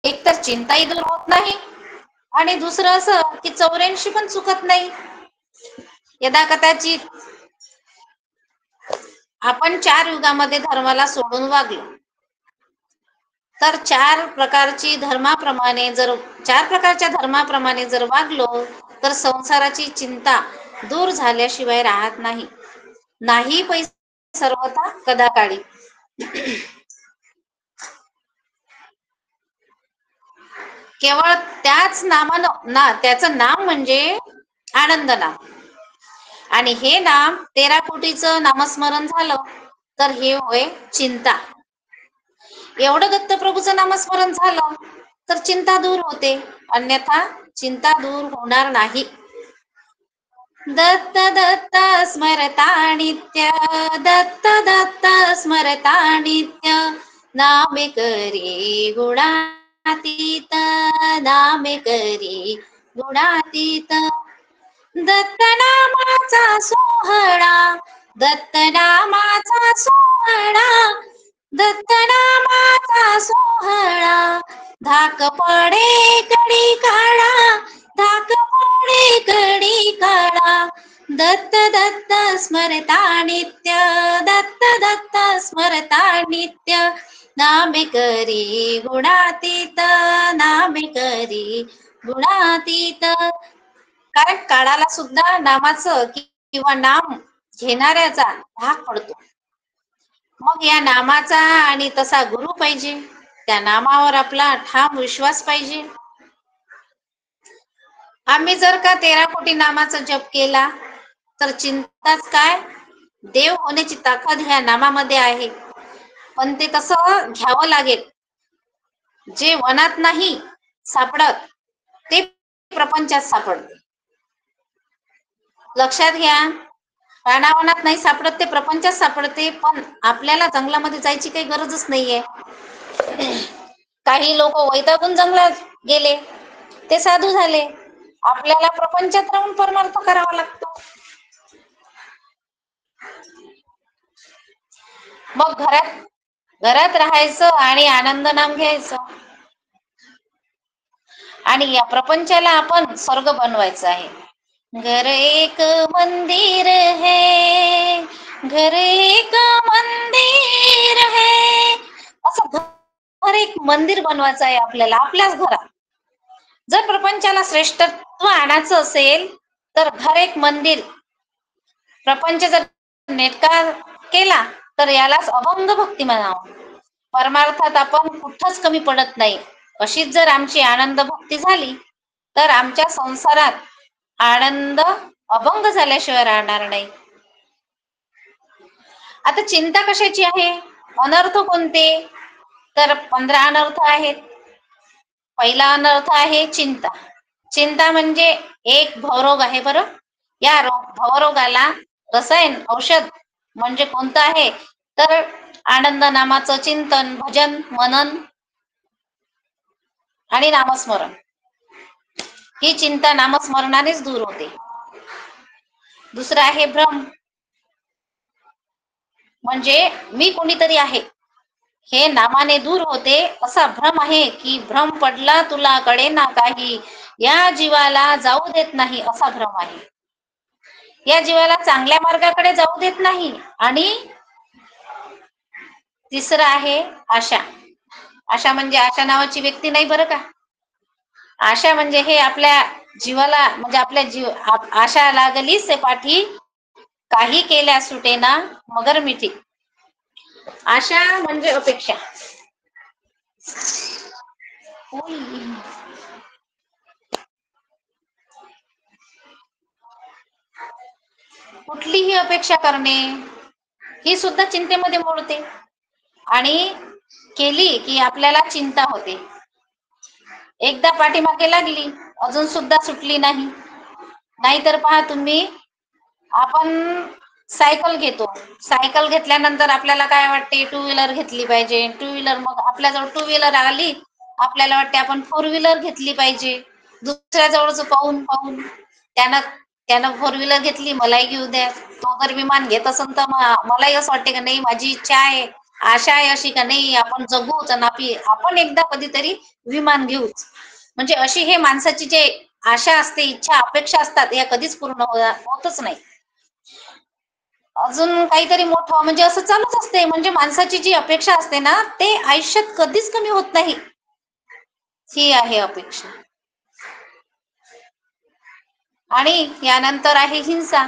एक तर चिंताही दूर होत नाही आणि दुसरं असं की 84 पण चुकत नाही. यदा कदाचित आपण 4 युगामध्ये धर्माला सोडून वागलो, तर 4 प्रकारच्या धर्माप्रमाणे जर वागलो, तर संसाराची चिंता दूर झाल्याशिवाय राहत नाही. नाही पै सर्वथा कदाकाळी. केवळ त्याच त्याचं नाम म्हणजे आनंद नाम. आणि हे नाम 13 कोटीचं नामस्मरण झालं तर हे होय चिंता. एवढं दत्तप्रभूचं नामस्मरण झालं तर चिंता दूर होते, अन्यथा चिंता दूर होणार नाही. दत्त दत्त स्मरता नित्य, दत्त दत्त स्मरता नित्य, नामे करी गुणातीत, नामे करी गुणातीत. दत्तनामाचा सोहळा, दत्तनामाचा सोहळा, दत्तनामाचा सोहळा, धाक पडे कडी काळा, धाक पडे कडी काळा. दत्त दत्त स्मरता नित्य, दत्त दत्त स्मरता नित्य, नामे करी गुणातीत, नामे करी गुणातीत. कारण काळाला सुद्धा नामाचं किंवा नाम घेणाऱ्याचा धाक पडतो. मग या नामाचा आणि तसा गुरु पाहिजे, त्या नामावर आपला ठाम विश्वास पाहिजे. आम्ही जर का 13 कोटी नामाचा जप केला तर चिंताच काय, देव होण्याची ताकद ह्या नामामध्ये आहे. पण ते तसं घ्यावं लागेल. जे वनात नाही सापडत ते प्रपंचात सापडते. लक्षात घ्या, रानावनात नाही सापडत ते प्रपंचात सापडते. पण आपल्याला जंगलामध्ये जायची काही गरजच नाहीये. काही लोक वैतागून जंगलात गेले, ते साधू झाले. आपल्याला प्रपंचात राहून परमार्थ करावा लागतो. मग घरात राहायचं आणि आनंद नाम घ्यायचं. आणि या प्रपंचाला आपण स्वर्ग बनवायचं आहे. घर एक मंदिर है, घर एक मंदिर है, असं घर एक मंदिर बनवायचं आहे आपल्याला आपल्याच घरात. जर प्रपंचाला श्रेष्ठत्व आणायचं असेल तर घर एक मंदिर, प्रपंच जर नेटका केला तर यालाच अभंग भक्ती म्हणावं. परमार्थात आपण कुठंच कमी पडत नाही. अशीच जर आमची आनंद भक्ती झाली तर आमच्या संसारात आनंद अभंग झाल्याशिवाय राहणार नाही. आता चिंता कशाची आहे, अनर्थ कोणते, तर 15 अनर्थ आहेत. पहिला अनर्थ आहे चिंता. चिंता म्हणजे एक भवरोग आहे. बरं, या भवरोगाला रसायन औषध म्हणजे कोणतं आहे, तर आनंद नामाचं चिंतन, भजन, मनन आणि नामस्मरण. ही चिंता नामस्मरणानेच दूर होते. दुसरं आहे भ्रम, म्हणजे मी कोणीतरी आहे हे नामाने दूर होते. असा भ्रम आहे की भ्रम पडला तुला कळे ना काही, या जीवाला जाऊ देत नाही असा भ्रम आहे. या जीवाला चांगल्या मार्गाकडे जाऊ देत नाही. आणि तिसरं आहे आशा. आशा म्हणजे आशा नावाची व्यक्ती नाही बरं का. आशा म्हणजे हे आपल्या जीवाला, म्हणजे आपल्या आशा लागलीच ते पाठी, काही केल्या सुटेना मगर मिठी. आशा म्हणजे अपेक्षा. कुठलीही अपेक्षा करणे ही सुद्धा चिंतेमध्ये मोडते. आणि केली की आपल्याला चिंता होते. एकदा पाठीमागे लागली अजून सुद्धा सुटली नाही. नाहीतर पहा तुम्ही, आपण सायकल घेतो, सायकल घेतल्यानंतर आपल्याला काय वाटते, 2 व्हीलर घेतली पाहिजे. 2 व्हीलर, मग आपल्याजवळ 2 व्हीलर आली, आपल्याला वाटते आपण 4 व्हीलर घेतली पाहिजे. दुसऱ्या जवळच पाहून पाहून त्यानं 4 व्हीलर घेतली, मलाही घेऊ द्या. तो जर विमान घेत असेल तर मलाही असं वाटते की नाही, माझी इच्छा आहे आशा आहे अशी का नाही आपण जगूच आणि आपण एकदा कधीतरी विमान घेऊच, म्हणजे अशी हे माणसाची जे आशा असते, इच्छा अपेक्षा असतात, या कधीच पूर्ण होतच नाही. अजून काहीतरी मोठं म्हणजे असं चालूच असते, म्हणजे माणसाची जी अपेक्षा असते ना ते आयुष्यात कधीच कमी होत नाही. ही आहे अपेक्षा. आणि यानंतर आहे हिंसा.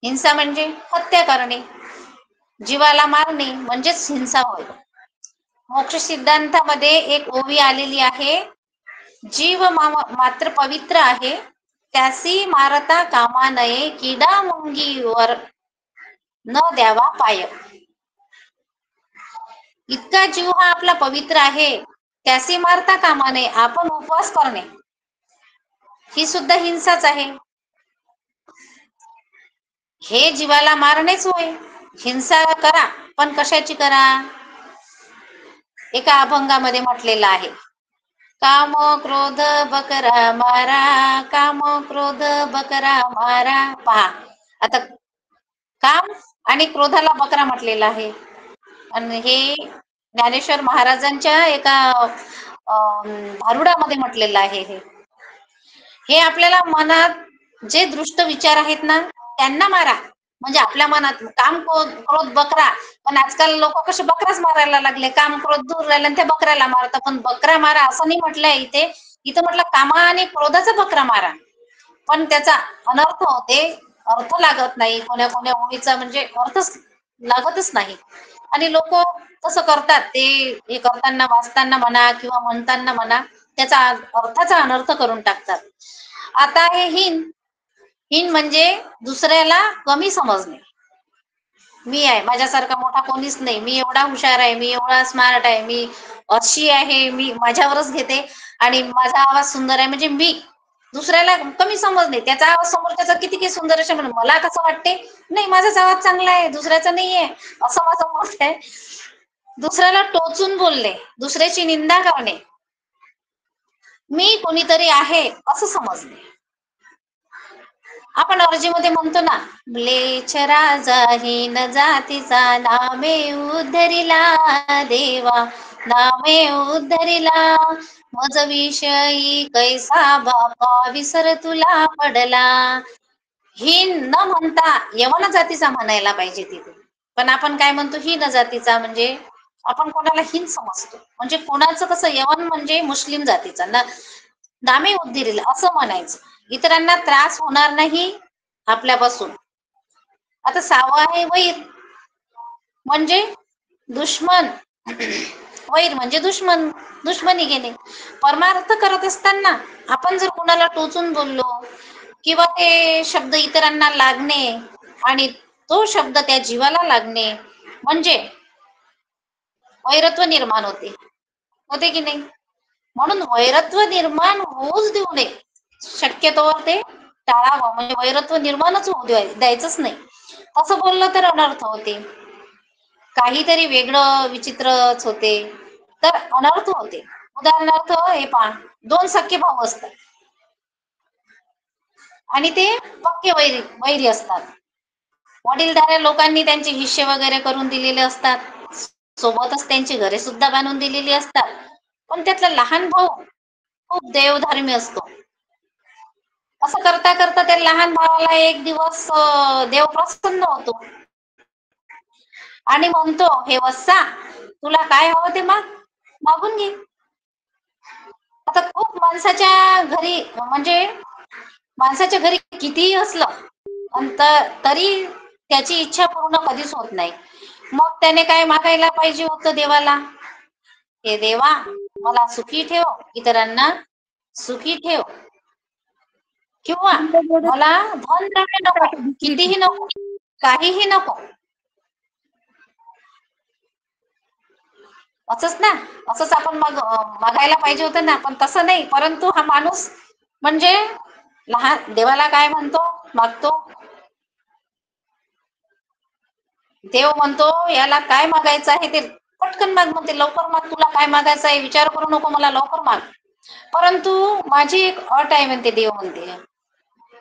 हिंसा म्हणजे हत्या करणे, जीवाला मारणे म्हणजेच हिंसा होय. मोक्ष सिद्धांतामध्ये एक ओवी आलेली आहे, जीव मात्र पवित्र आहे, त्यासी मारता कामा नये, किडा मुंगीवर न द्यावा पाय. इतका जीव हा आपला पवित्र आहे, त्यासी मारता कामा नये. आपण उपवास करणे ही सुद्धा हिंसाच आहे. हे जीवाला मारणेच होय. हिंसा करा, पण कशाची करा? एका अभंगामध्ये म्हटलेलं आहे, काम क्रोध बकरा मारा, काम क्रोध बकरा मारा. पहा आता, काम आणि क्रोधाला बकरा म्हटलेला आहे. आणि हे ज्ञानेश्वर महाराजांच्या एका भारुडामध्ये म्हटलेलं आहे. हे आपल्याला मनात जे दृष्ट विचार आहेत ना त्यांना मारा, म्हणजे आपल्या मनात काम क्रोध बकरा. पण आजकाल लोक कसे बकराच मारायला लागले, काम क्रोध दूर राहिले आणि त्या बकऱ्याला मारतात. पण बकरा मारा असं नाही म्हटलंय इथे, इथं म्हटलं कामा आणि क्रोधाचा बकरा मारा, पण त्याचा अनर्थ होते, अर्थ लागत नाही. कोण्या कोण्या ओळीचा म्हणजे अर्थच लागतच नाही. आणि लोक तसं करतात, ते हे करताना वाचताना म्हणा किंवा म्हणताना म्हणा त्याचा अर्थाचा अनर्थ करून टाकतात. आता हे हीन, हीन म्हणजे दुसऱ्याला कमी समजणे. मी आहे, माझ्यासारखा मोठा कोणीच नाही, मी एवढा हुशार आहे, मी एवढा स्मार्ट आहे, मी अशी आहे, मी माझ्यावरच घेते आणि माझा आवाज सुंदर आहे, म्हणजे मी दुसऱ्याला कमी समजणे. त्याचा आवाज समोरच्याचा किती काही सुंदर असे म्हणून मला कसं वाटते, नाही माझाच आवाज चांगला आहे, दुसऱ्याचा नाहीये, असं माझं मत आहे. दुसऱ्याला टोचून बोलणे, दुसऱ्याची निंदा करणे, मी कोणीतरी आहे असं समजणे. आपण अर्जीमध्ये म्हणतो ना, म्लेच्छ राजा हीन जातीचा, नामे उद्धरिला देवा, नामे उद्धरिला, मज विषयी कैसा बापा, विसर तुला पडला. हीन न म्हणता यवन जातीचा म्हणायला पाहिजे तिथे, पण आपण काय म्हणतो, हीन जातीचा, म्हणजे आपण कोणाला हीन समजतो. म्हणजे कोणाचं कसं, यवन म्हणजे मुस्लिम जातीचा ना, नामे उद्धरिला असं म्हणायचं, इतरांना त्रास होणार नाही आपल्यापासून. आता सावं आहे वैर, म्हणजे दुश्मन, वैर म्हणजे दुश्मन, दुश्मनी घेणे. परमार्थ करत असताना आपण जर कुणाला टोचून बोललो किंवा ते शब्द इतरांना लागणे आणि तो शब्द त्या जीवाला लागणे, म्हणजे वैरत्व निर्माण होते, होते की नाही? म्हणून वैरत्व निर्माण होऊच देऊ नये, शक्यतोवर ते टाळावं, म्हणजे वैरत्व निर्माणच होऊ द्यायचंच नाही. असं बोललं तर अनर्थ होते, काहीतरी वेगळं विचित्रच होते, तर अनर्थ होते. उदाहरणार्थ हे पहा, दोन सख्खे भाऊ असतात आणि ते पक्के वैरी असतात. वडीलधाऱ्या लोकांनी त्यांचे हिस्से वगैरे करून दिलेले असतात, सोबतच त्यांची घरे सुद्धा बांधून दिलेली असतात. पण त्यातला लहान भाऊ खूप देवधर्मी असतो. असं करता करता त्या लहान भावाला एक दिवस देव प्रसन्न होतो आणि म्हणतो, हे वत्सा, तुला काय हवं ते मागून घे. आता खूप माणसाच्या घरी, म्हणजे माणसाच्या घरी कितीही असलं तरी त्याची इच्छा पूर्ण कधीच होत नाही. मग त्याने काय मागायला पाहिजे होतं देवाला, हे देवा मला सुखी ठेव, इतरांना सुखी ठेव, किंवा मला धन द्रव्य नको, कितीही नको, काहीही नको, असंच ना, असंच आपण मागायला पाहिजे होतं ना. पण तसं नाही, परंतु हा माणूस म्हणजे लहान देवाला काय म्हणतो, मागतो, देव म्हणतो याला काय मागायचं आहे ते पटकन माग, म्हणते लवकर माग, तुला काय मागायचं आहे विचार करू नको, मला लवकर माग. परंतु माझी एक अट आहे म्हणते देव, म्हणते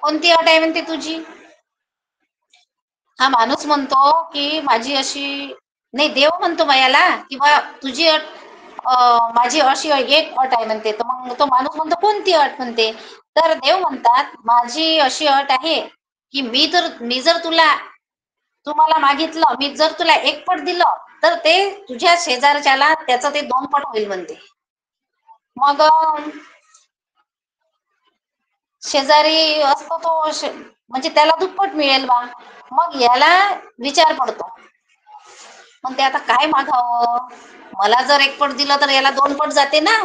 कोणती अट आहे म्हणते तुझी? हा माणूस म्हणतो की माझी अशी नाही, देव म्हणतो मायाला किंवा तुझी अट माझी अशी एक अट आहे म्हणते. तर मग तो माणूस म्हणतो कोणती अट म्हणते. तर देव म्हणतात माझी अशी अट आहे की मी जर तू मला मागितलं, मी जर तुला एक पट दिलं तर ते तुझ्या शेजारच्याला त्याचं ते 2 पट होईल म्हणते. मग शेजारी असतो तो म्हणजे त्याला दुप्पट मिळेल बा. मग याला विचार पडतो, मग ते आता काय मागावं. मला जर एक पट दिलं तर याला 2 पट जाते ना.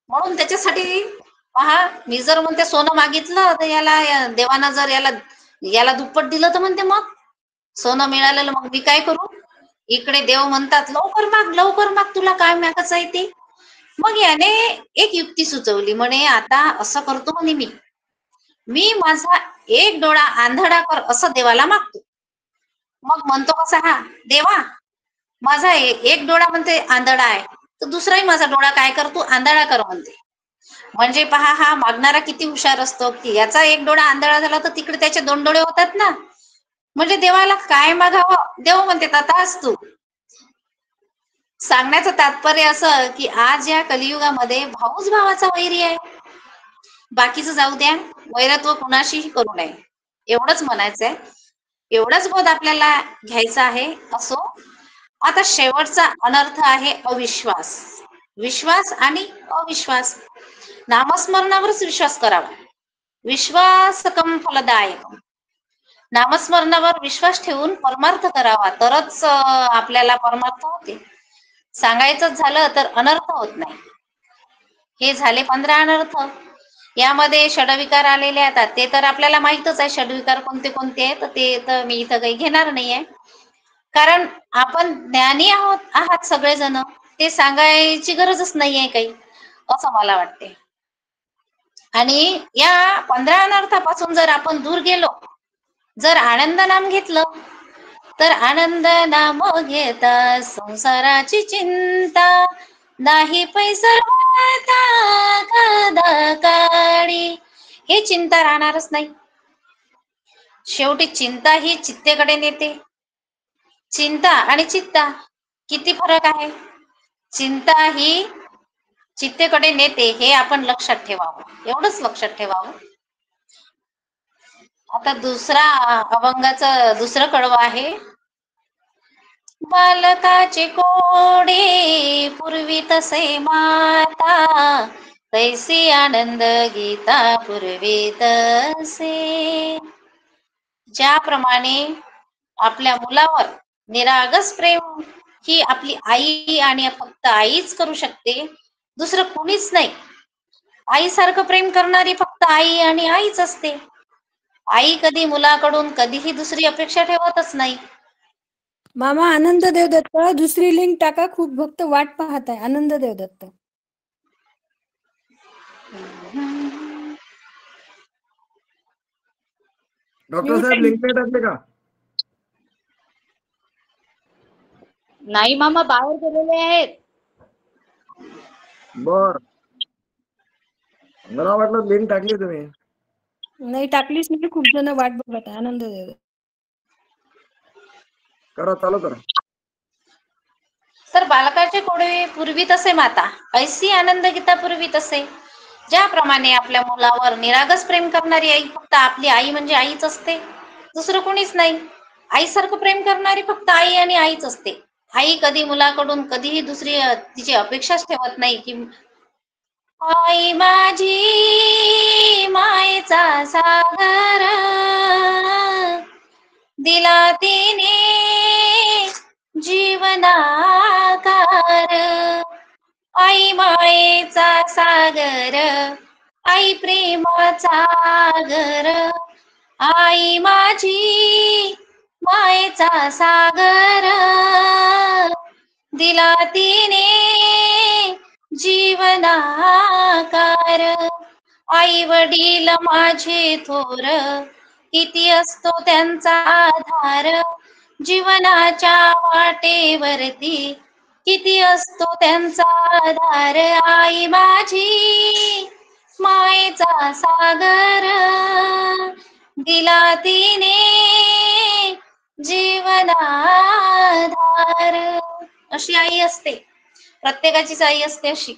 म्हणून त्याच्यासाठी पहा, मी जर म्हणते सोनं मागितलं तर याला देवानं जर याला याला दुप्पट दिलं तर म्हणते मग सोनं मिळालेलं, मग मी काय करू. इकडे देव म्हणतात लवकर माग तुला काय मागायचं आहे ते. मग याने एक युक्ती सुचवली, म्हणे आता असं करतो म्हणे मी माझा एक डोळा आंधळा कर असं देवाला मागतो. मग म्हणतो कसा हा देवा, माझा एक डोळा म्हणते आंधळा आहे, तर दुसराही माझा डोळा काय कर तू आंधळा कर म्हणते. म्हणजे पहा हा मागणारा किती हुशार असतो की याचा एक डोळा आंधळा झाला तर तिकडे त्याचे 2 डोळे होतात ना. म्हणजे देवाला काय मागावं, देव म्हणते तथास्तु. सांगण्याचं तात्पर्य असं की आज या कलियुगामध्ये भाऊच भावाचा वैरी आहे. बाकीचं जाऊ द्या, वैरत्व कुणाशीही करू नये एवढंच म्हणायचंय. एवढंच बोध आपल्याला घ्यायचा आहे. असो, आता शेवटचा अनर्थ आहे अविश्वास. विश्वास आणि अविश्वास. नामस्मरणावरच विश्वास करावा. विश्वासकम फलदायकम. नामस्मरणावर विश्वास ठेवून परमार्थ करावा, तरच आपल्याला परमार्थ होते. सांगायचं झालं तर अनर्थ होत नाही. हे झाले 15 अनर्थ. यामध्ये षडविकार आलेले आहेत, ते तर आपल्याला माहितच आहे षडविकार कोणते कोणते आहेत. ते तर मी इथं काही घेणार नाहीये, कारण आपण ज्ञानी आहात सगळेजण. ते सांगायची गरजच नाहीये काही, असं मला वाटते. आणि या 15 अनर्थापासून जर आपण दूर गेलो, जर आनंद नाम घेतलं, तर आनंद नाम घेता संसाराची चिंता नाही पैसरता कदा काळी. हे चिंता राहणारच नाही. शेवटी चिंता ही चित्तेकडे नेते. चिंता आणि चित्ता किती फरक आहे. चिंता ही चित्तेकडे नेते, हे आपण लक्षात ठेवावं. एवढंच लक्षात ठेवावं. आता दुसरा अभंगाचं दुसरं कडवं आहे. बालकाचे कोडे पूर्वी तसे माता, तैसी आनंद गीता पूर्वी तसे. ज्याप्रमाणे आपल्या मुलावर निरागस प्रेम ही आपली आई आणि फक्त आईच करू शकते, दुसरं कोणीच नाही. आईसारखं प्रेम करणारी फक्त आई आणि आईच असते. आई कधी मुलाकडून कधीही दुसरी अपेक्षा ठेवतच नाही. मामा आनंद देवदत्त, दुसरी लिंक टाका, खूप भक्त वाट पाहत आहे. आनंद देवदत्त. डॉक्टर साहेब लिंक नाही टाकले का? नाही मामा, बाहेर गेलेले आहेत. बर, मला वाटलं लिंक टाकली तुम्ही. नाही टाकलीच नाही, खूप जण वाट बघत आहे. आनंद देवदत्त करा, चालू करा. तर बालकाचे कोडे पूर्वी तसे माता, ऐसी आनंद गीता पूर्वी तसे. ज्याप्रमाणे आपल्या मुलावर निरागस प्रेम करणारी आई फक्त आपली आई म्हणजे आईच असते, दुसरं कोणीच नाही. आईसारखं प्रेम करणारी फक्त आई आणि आईच असते. आई कधी मुलाकडून कधीही दुसरी तिची अपेक्षाच ठेवत नाही की आई माझी मायेचा सागर दिला तिने जीवनाकार. आई मायेचा सागर, आई प्रेमाचा घर. आई माझी मायेचा सागर दिला तिने जीवनाकार. आई वडील माझे थोर, किती असतो त्यांचा आधार. जीवनाच्या वाटेवरती किती असतो त्यांचा आधार. आई माझी मायेचा सागर दिला तिने जीवनाधार. अशी आई असते, प्रत्येकाचीच आई असते अशी.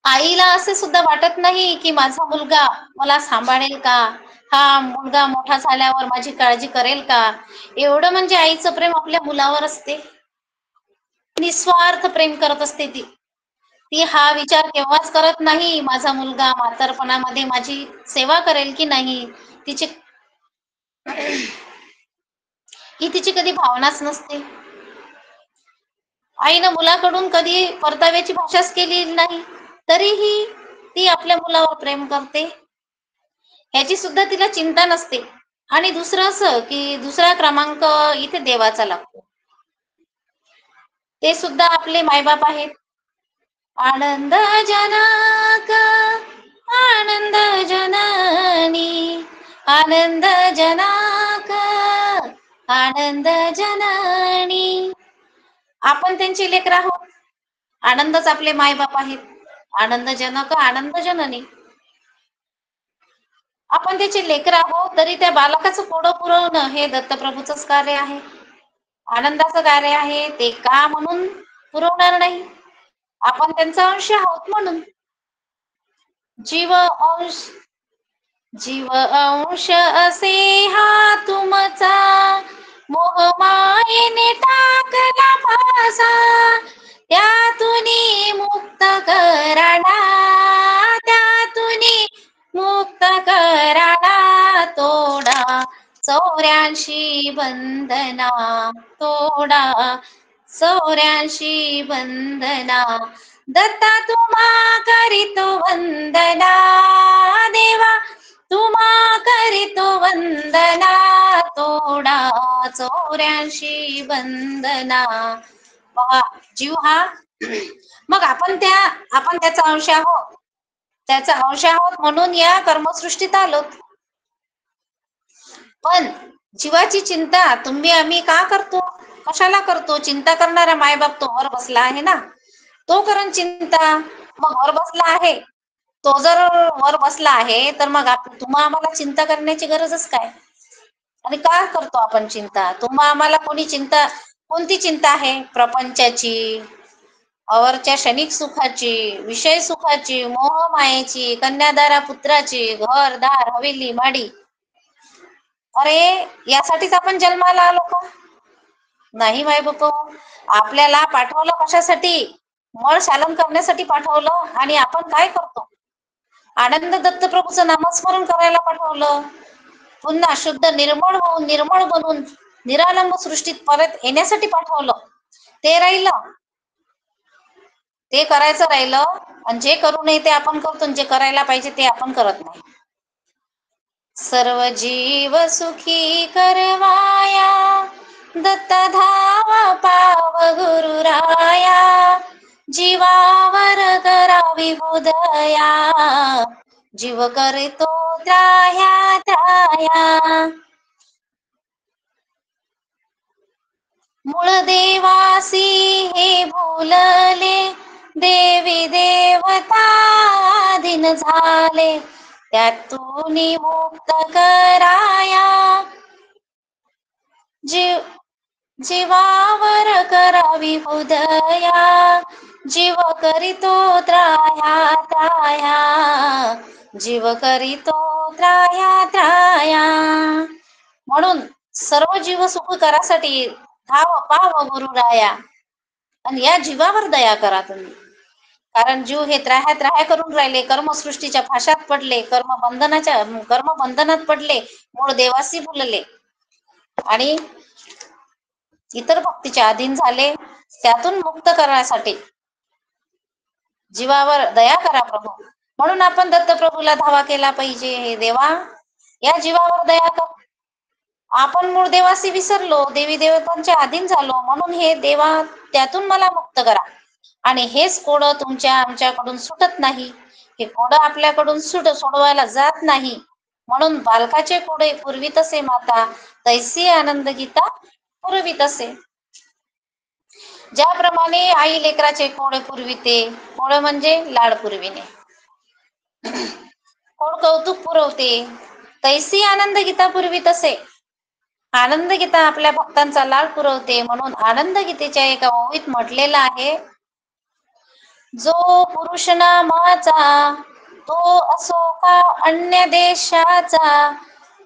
आईला असे सुद्धा वाटत नाही की माझा मुलगा मला सांभाळेल का, हा मुलगा मोठा झाल्यावर माझी काळजी करेल का. एवढं म्हणजे आईचं प्रेम आपल्या मुलावर असते. निस्वार्थ प्रेम करत असते ती. ती हा विचार केव्हाच करत नाही माझा मुलगा म्हातारपणामध्ये माझी सेवा करेल की नाही. तिची ही तिची कधी भावनाच नसते. आईनं मुलाकडून कधी परताव्याची भाषाच केली नाही, तरीही ती आपल्या मुलावर प्रेम करते, ह्याची सुद्धा तिला चिंता नसते. आणि दुसरं असं की दुसरा क्रमांक इथे देवाचा लागतो. ते सुद्धा आपले मायबाप आहेत. आनंद जनक आनंद जननी, आनंद जनक आनंद जननी. आपण त्यांची लेकरं आहोत. आनंदच आपले मायबाप आहेत. आनंद जनक आनंद जननी. आपण त्याचे लेकरं आहोत, तरी त्या बालकाचं पोटं पुरवणं हे दत्तप्रभूचंच कार्य आहे, आनंदाचं कार्य आहे. ते का म्हणून पुरवणार नाही, आपण त्यांचा अंश आहोत म्हणून. जीव अंश असे हा तुमचा, मोह मायेने टाकला फासा. त्यातुनी मुक्त कराडा, त्यातुनी मुक्त कराडा. तोडा 84 बंधना, तोडा 84 बंधना. दत्ता तुम्हा करीतो वंदना, देवा तुम्हा करीतो वंदना. तोडा 84 बंधना. बघा, जीव हा मग आपण त्याचा अंश आहोत. त्याचा अंश आहोत म्हणून या कर्मसृष्टीत आलो. पण जीवाची चिंता तुम्ही आम्ही का करतो, कशाला करतो. चिंता करणारा मायबाप तो वर बसला आहे ना, तो करण चिंता. मग वर बसला आहे, तो जर वर बसला आहे तर मग तुम्हा आम्हाला चिंता करण्याची गरजच काय. आणि का करतो आपण चिंता. तुम्हा आम्हाला कोणती चिंता आहे. प्रपंचाची, अवरच्या क्षणिक सुखाची, विषय सुखाची, मोह मायेची, कन्यादारा पुत्राची, घर दार हवेली माडी. अरे यासाठीच आपण जन्माला आलो का. नाही माय बाप, आपल्याला पाठवलं कशासाठी, मळ शालन करण्यासाठी पाठवलं. आणि आपण काय करतो, आनंद दत्तप्रभूचं नामस्मरण करायला पाठवलं. पुन्हा शुद्ध निर्मळ बनून निरालंब सृष्टीत परत येण्यासाठी पाठवलं. ते राहिलं, ते करायचं राहिलं. आणि जे करू नये ते आपण करतो, जे करायला पाहिजे ते आपण करत नाही. सर्व जीव सुखी करवाया, दत्ता धावा पाव गुरुराया. जीवावर करावी बुदया, जीव करतो त्राह्या त्राह्या. मूळ देवासी हे भूलले, देवी देवता दिन झाले. त्यातून मुक्त कराया, जीवावर करावी उदया. जीव करीतो त्राह्या त्राह्या, जीव करीतो त्राह्या त्राह्या. म्हणून सर्व जीव सुख करासाठी धाव पाव गुरुराया. आणि या जीवावर दया करा तुम्ही. कारण जीव हे त्राह्या त्राह्या करून राहिले, कर्मसृष्टीच्या फाशात पडले, कर्मबंधनात पडले, मूळ देवासी भुलले आणि इतर भक्तीच्या अधीन झाले. त्यातून मुक्त करण्यासाठी जीवावर दया करा प्रभू. म्हणून आपण दत्तप्रभूला धावा केला पाहिजे. हे देवा, या जीवावर दया कर. आपण मूळ देवासी विसरलो, देवी देवतांच्या अधीन झालो, म्हणून हे देवा त्यातून मला मुक्त करा. आणि हेच कोडं आमच्याकडून सुटत नाही. हे कोडं आपल्याकडून सोडवायला जात नाही. म्हणून बालकाचे कोडे पूर्वी तसे माता, तैसी आनंद गीता पूर्वी तसे. ज्याप्रमाणे आई लेकराचे कोडे पुरविते, कोड म्हणजे लाड पुरविणे, कोड कौतुक पुरवते, तैसी आनंद गीता पूर्वी तसे आनंद गीता आपल्या भक्तांचा लाड पुरवते, म्हणून आनंद गीतेच्या एका ओळीत म्हटलेला आहे, जो पुरुष नामाचा तो असो का अन्य देशाचा,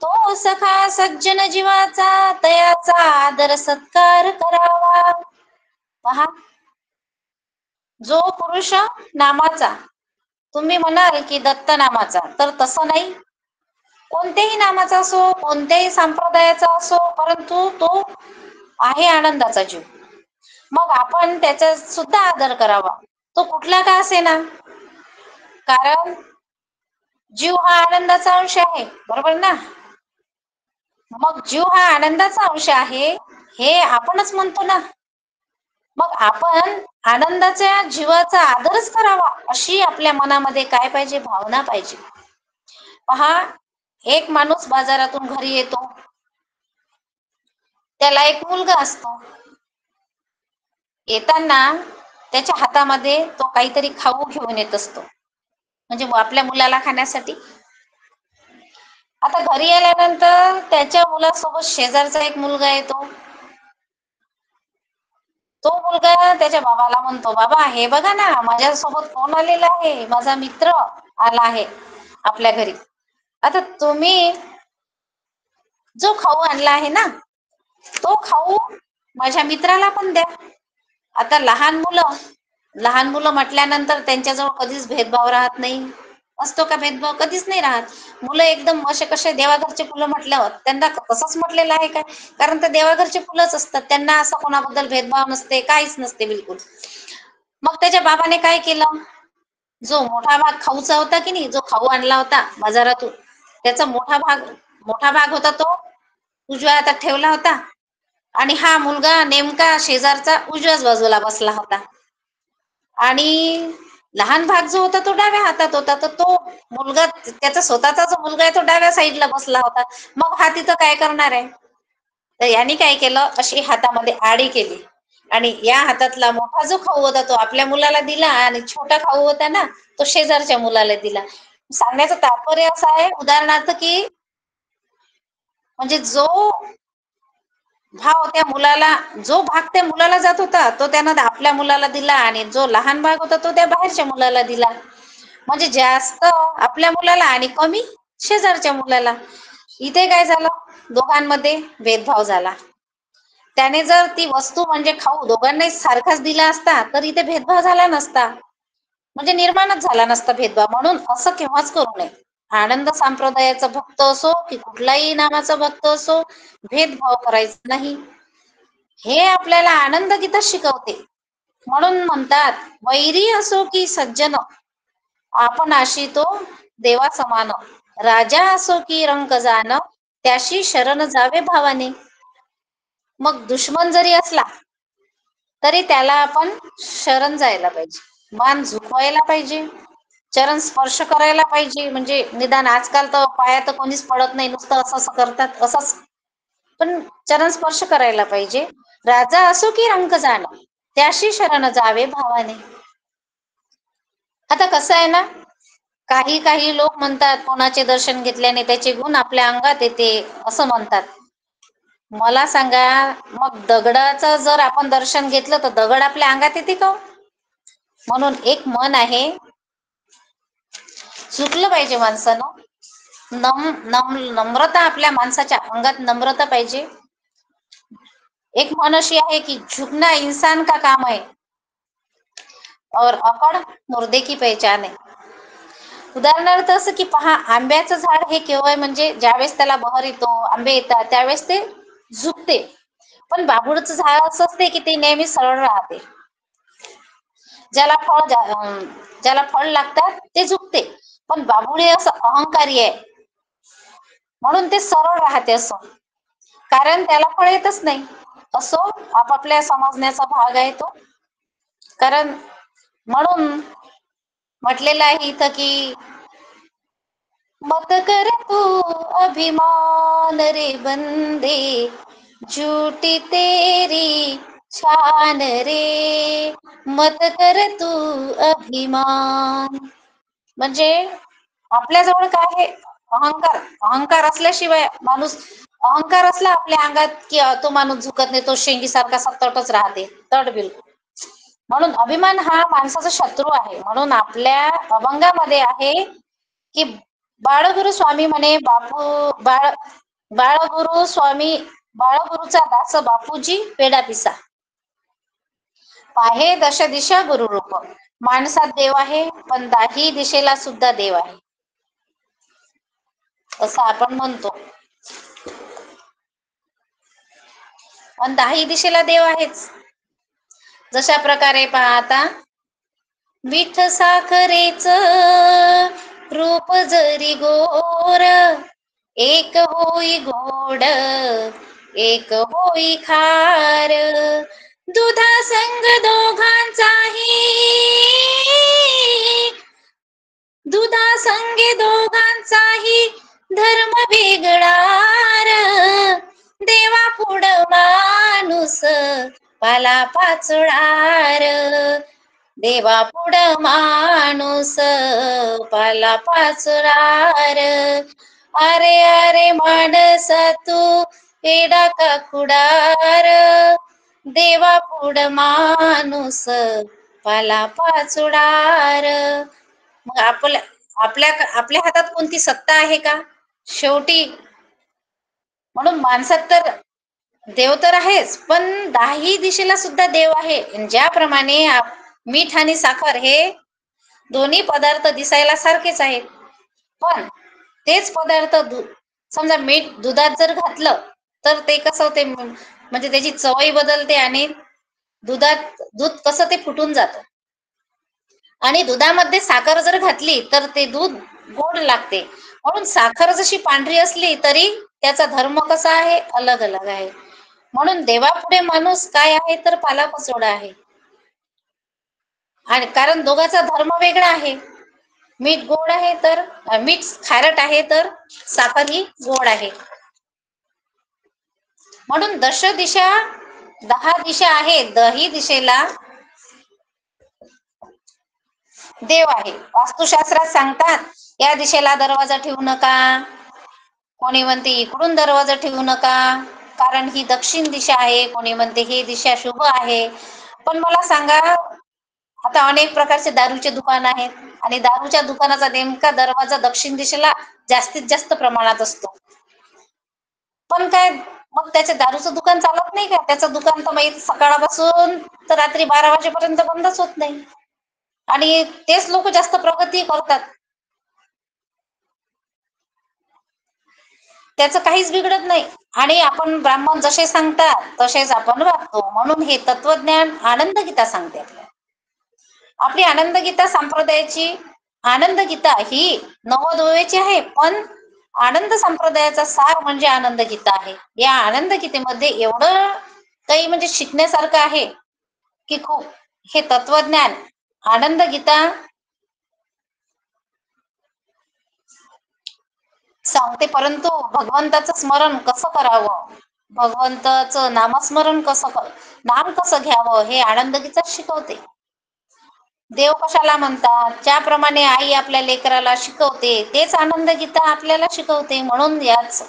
तो सखा सज्जन जीवाचा, तयाचा आदर सत्कार करावा. पहा, जो पुरुष नामाचा, तुम्ही म्हणाल की दत्त नामाचा, तर तसं नाही. कोणत्याही नामाचा असो, कोणत्याही संप्रदायाचा असो, परंतु तो आहे आनंदाचा जीव. मग आपण त्याचा सुद्धा आदर करावा, तो कुठला का असेना. कारण जीव हा आनंदाचा अंश आहे, बरोबर ना. मग जीव हा आनंदाचा अंश आहे हे आपणच म्हणतो ना. मग आपण आनंदाच्या जीवाचा आदरच करावा, अशी आपल्या मनामध्ये काय पाहिजे, भावना पाहिजे. पहा, एक माणूस बाजारातून घरी येतो, त्याला एक मुलगा असतो. येताना त्याच्या हातामध्ये तो काहीतरी खाऊ घेऊन येत असतो, म्हणजे आपल्या मुलाला खाण्यासाठी. आता घरी आल्यानंतर त्याच्या मुलासोबत शेजारचा एक मुलगा येतो. तो मुलगा त्याच्या बाबाला म्हणतो, बाबा हे बघा ना, माझ्यासोबत कोण आलेला आहे, माझा मित्र आला आहे आपल्या घरी. आता तुम्ही जो खाऊ आणला आहे ना, तो खाऊ माझ्या मित्राला पण द्या. आता लहान मुलं म्हटल्यानंतर त्यांच्याजवळ कधीच भेदभाव राहत नाही. असतो का भेदभाव? कधीच नाही राहत. मुलं एकदम असे कसे देवाघरचे फुलं म्हटल्यावर त्यांना तसंच म्हटलेलं आहे काय, कारण ते देवाघरचे फुलंच असतात. त्यांना असं कोणाबद्दल भेदभाव नसते, काहीच नसते बिलकुल. मग त्याच्या बाबाने काय केलं, जो मोठा भाग खाऊचा होता की नाही, जो खाऊ आणला होता बाजारातून, त्याचा मोठा भाग होता तो उजव्या हातात ठेवला होता, आणि हा मुलगा नेमका शेजारचा उजव्याच बाजूला बसला होता. आणि लहान भाग जो होता तो डाव्या हातात होता, तर तो मुलगा, त्याचा स्वतःचा जो मुलगा आहे तो डाव्या साईडला बसला होता. मग हा तिथं काय करणार आहे, तर यांनी काय केलं, अशी हातामध्ये आडी केली, आणि या हातातला मोठा जो खाऊ होता तो आपल्या मुलाला दिला, आणि छोटा खाऊ होता ना तो शेजारच्या मुलाला दिला. सांगण्याचं तात्पर्य असं आहे, उदाहरणार्थ, की म्हणजे जो भाग त्या मुलाला जात होता तो त्यानं आपल्या मुलाला दिला, आणि जो लहान भाग होता तो त्या बाहेरच्या मुलाला दिला. म्हणजे जास्त आपल्या मुलाला आणि कमी शेजारच्या मुलाला. इथे काय झालं, दोघांमध्ये भेदभाव झाला. त्याने जर ती वस्तू म्हणजे खाऊ दोघांनाही सारखाच दिला असता तर इथे भेदभाव झाला नसता, म्हणजे निर्माणच झाला नसता भेदभाव. म्हणून असं केव्हाच करू नये. आनंद संप्रदायाचा भक्त असो की कुठलाही नामाचा भक्त असो, भेदभाव करायचा नाही, हे आपल्याला आनंद गीता शिकवते. म्हणून म्हणतात, वैरी असो की सज्जन, आपण अशी तो देवा समान, राजा असो की रंक जाण, त्याशी शरण जावे भावाने. मग दुश्मन जरी असला तरी त्याला आपण शरण जायला पाहिजे, मान झुकवायला पाहिजे, चरण स्पर्श करायला पाहिजे. म्हणजे निदान आजकाल तर पाया तर कोणीच पडत नाही, नुसतं असं करतात असंच, पण चरण स्पर्श करायला पाहिजे. राजा असो की रंक जाण, त्याशी शरण जावे भावाने. आता कसं आहे ना, काही लोक म्हणतात कोणाचे दर्शन घेतल्याने त्याचे गुण आपल्या अंगात येते, असं म्हणतात. मला सांगा, मग दगडाचं जर आपण दर्शन घेतलं तर दगड आपल्या अंगात येते का? म्हणून एक मन आहे, चुकलं पाहिजे माणसानं. नम्रता, आपल्या माणसाच्या अंगात नम्रता पाहिजे. एक म्हण अशी आहे की झुकना इंसान का काम है और अकड़ मुर्दे की पहचान है. उदाहरणार्थ असं की पहा, आंब्याचं झाड हे केव्हा, म्हणजे ज्यावेळेस त्याला बहर येतो, आंबे येतात, त्यावेळेस ते झुकते. पण बाभूळचं झाड असं असते की ते नेहमी सरळ राहते. ज्याला फळ लागतात ते झुकते, पण बाभुळे असं अहंकारी आहे, म्हणून ते सरळ राहते. असं कारण त्याला फळ येतच नाही. असो, आपापल्या समजण्याचा भाग आहे तो. कारण म्हणून म्हटलेलं आहे इथं की मत कर तू अभिमान रे बंदे, झूठी तेरी छान रे, मत कर तू अभिमान. म्हणजे आपल्याजवळ काय आहे, अहंकार असल्याशिवाय माणूस अहंकार असला आपल्या अंगात की तो माणूस झुकत नाही, तो शेंगीसारखा सततच राहते, तड बिलकुल. म्हणून अभिमान हा माणसाचा शत्रू आहे. म्हणून आपल्या अभंगामध्ये आहे की बाळगुरु स्वामी म्हणे बाळगुरु स्वामी, बाळगुरुचा दास बापूजी पेडा पिसा, पाहे दश दिशा गुरु रूप. माणसात देव आहे, पण दाही दिशेला सुद्धा देव आहे असं आपण म्हणतो. पण दाही दिशेला देव आहेच. जशा प्रकारे पहा आता, विठ साखरेच रूप जरी गोर, एक होई गोड एक होई खार, दुधा संग दोघांचाही, दुधा संगे दोघांचाही धर्म वेगळार, देवा पुढ माणूस पाला पाचोळार, देवा पुढ माणूस पाला पाचोळार. अरे अरे माणसा तू एडा का खुडार, देवा पुढ माणूस पाला पाचोळार. मग आपल्या हातात कोणती सत्ता आहे का शेवटी? म्हणून माणसात तर देव तर आहेच, पण दाही दिशेला सुद्धा देव आहे. ज्याप्रमाणे मीठ आणि साखर हे दोन्ही पदार्थ दिसायला सारखेच आहेत, पण तेच पदार्थ समजा मीठ दुधात जर घातलं तर ते कसं होते, म्हणजे त्याची चवही बदलते आणि दूध कसं ते फुटून जातं. आणि दुधामध्ये साखर जर घातली तर ते दूध गोड लागते. म्हणून साखर जशी पांढरी असली तरी त्याचा धर्म कसा आहे, अलग अलग आहे. म्हणून देवापुढे माणूस काय आहे तर पाला पाचोळा आहे. आणि कारण दोघांचा धर्म वेगळा आहे. मीठ गोड आहे तर मीठ खारट आहे तर साखर ही गोड आहे. म्हणून दश दिशा 10 दिशा आहे, दही दिशेला देव आहे. वास्तुशास्त्रात सांगतात या दिशेला दरवाजा ठेवू नका, कोणी म्हणते इकडून दरवाजा ठेवू नका कारण ही दक्षिण दिशा आहे, कोणी म्हणते ही दिशा शुभ आहे. पण मला सांगा, आता अनेक प्रकारचे दारूचे दुकान आहेत आणि दारूच्या दुकानाचा नेमका दरवाजा दक्षिण दिशेला जास्तीत जास्त प्रमाणात असतो. पण काय मग त्याचे दारूचं दुकान चालत नाही का? त्याचं दुकान तर माहिती सकाळपासून तर रात्री 12 वाजेपर्यंत बंदच होत नाही. आणि तेच लोक जास्त प्रगती करतात, त्याचं काहीच बिघडत नाही. आणि आपण ब्राह्मण जसे सांगतात तसेच आपण वागतो. म्हणून हे तत्वज्ञान आनंद गीता सांगते आपल्याला. आपली आनंद गीता संप्रदायाची आनंद गीता ही नवोदयाची आहे, पण आनंद संप्रदायाचा सार म्हणजे आनंद गीता आहे. या आनंद गीतेमध्ये एवढं काही म्हणजे शिकण्यासारखं आहे की खूप. हे तत्वज्ञान आनंद गीता सांगते, परंतु भगवंताचं स्मरण कसं करावं, भगवंताचं नामस्मरण नाम कसं घ्यावं हे आनंद गीता शिकवते. देव कशाला म्हणतात, ज्याप्रमाणे आई आपल्या लेकराला शिकवते तेच आनंद गीता आपल्याला शिकवते. म्हणून याच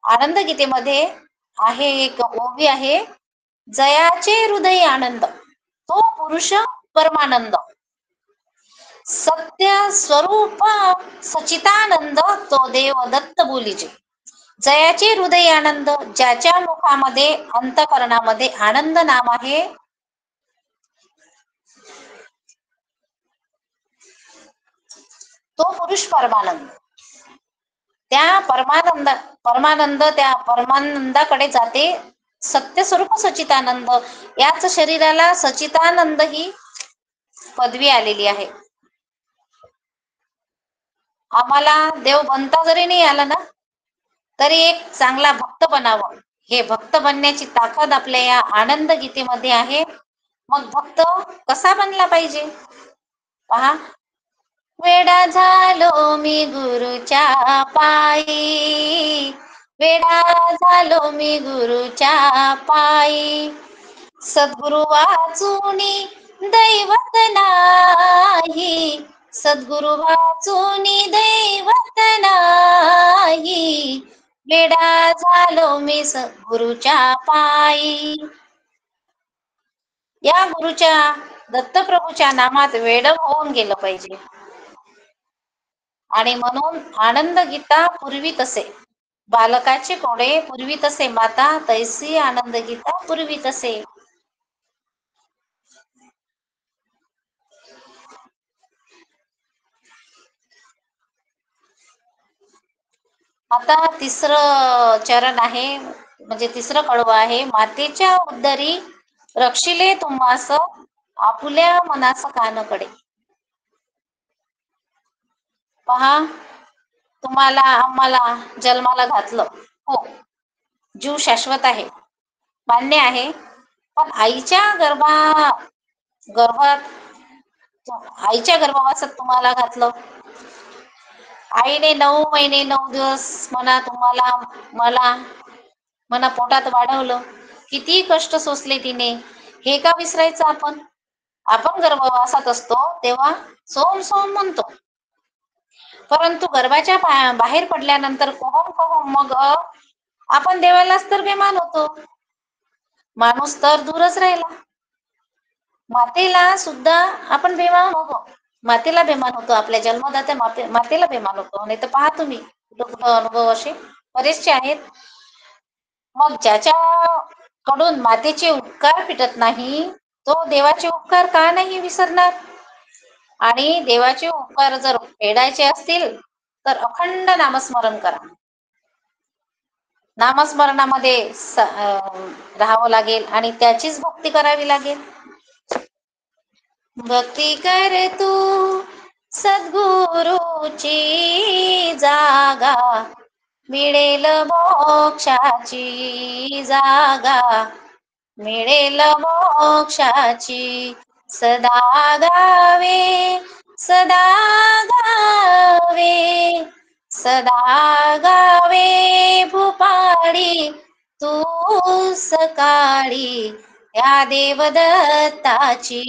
आनंद गीतेमध्ये आहे एक ओवी आहे, जयाचे हृदय आनंद तो पुरुष परमानंद, सत्य स्वरूप सचितानंद तो देव दत्त बोलीचे. जयाचे हृदय आनंद, ज्याच्या मुखामध्ये अंतकरणामध्ये आनंद नाम आहे, तो पुरुष परमानंद. त्या परमानंदाकडे जाते. सत्य स्वरूप सचितानंद, याच शरीराला सचितानंद ही पदवी आलेली आहे. आम्हाला देव बनता जरी नाही आला ना तरी एक चांगला भक्त बनावं, हे भक्त बनण्याची ताकद आपल्या या आनंद गीतेमध्ये आहे. मग भक्त कसा बनला पाहिजे पहा. वेडा झालो मी गुरुच्या पायी, वेडा झालो मी गुरुच्या पायी, सद्गुरु वाचुनी दैवत नाही, सद्गुरु वाचुनी दैवत नाही, वेडा झालो मी गुरुच्या पायी. या गुरुच्या दत्तप्रभूच्या नामात वेड होऊन गेलं पाहिजे. आणि म्हणून आनंद गीता पूर्वी तसे, बालकाचे कोडे पूर्वी तसे, माता तैसी आनंद गीता पूर्वी तसे. आता तिसरं चरण आहे, म्हणजे तिसरं कडवं आहे. मातेच्या उदरी रक्षिले तुम्हास, आपुल्या मनास कानकडे. पहा, तुम्हाला आम्हाला जन्माला घातलं, हो, जीव शाश्वत आहे, मान्य आहे. पण आईच्या गर्भवासात तुम्हाला घातलं. आईने 9 महिने 9 दिवस मला पोटात वाढवलं. किती कष्ट सोसले तिने, हे का विसरायचं आपण? आपण गर्भवासात असतो तेव्हा सोम सोम म्हणतो, परंतु गर्भाच्या बाहेर पडल्यानंतर कोहम मग आपण देवालाच तर बेमान होतो. माणूस तर दूरच राहिला. मातेला सुद्धा आपण बेमान होतो, मातेला बेमान होतो, आपल्या जन्मदात्या मातेला बेमान होतो. नाही तर पहा तुम्ही, कुठं अनुभव असे बरेचसे आहेत. मग ज्याच्याकडून मातेचे उपकार फिटत नाही, तो देवाचे उपकार का नाही विसरणार? आणि देवाचे उपकार जर फेडायचे असतील तर अखंड नामस्मरण करा. नामस्मरणामध्ये राहावं लागेल आणि त्याचीच भक्ती करावी लागेल. भक्ती कर तू सद्गुरूची जागा, मिळेल मोक्षाची जागा, मिळेल मोक्षाची. सदा गावे सदा गावे सदा गावे भूपाळी तू सकाळी त्या देवदत्ताची.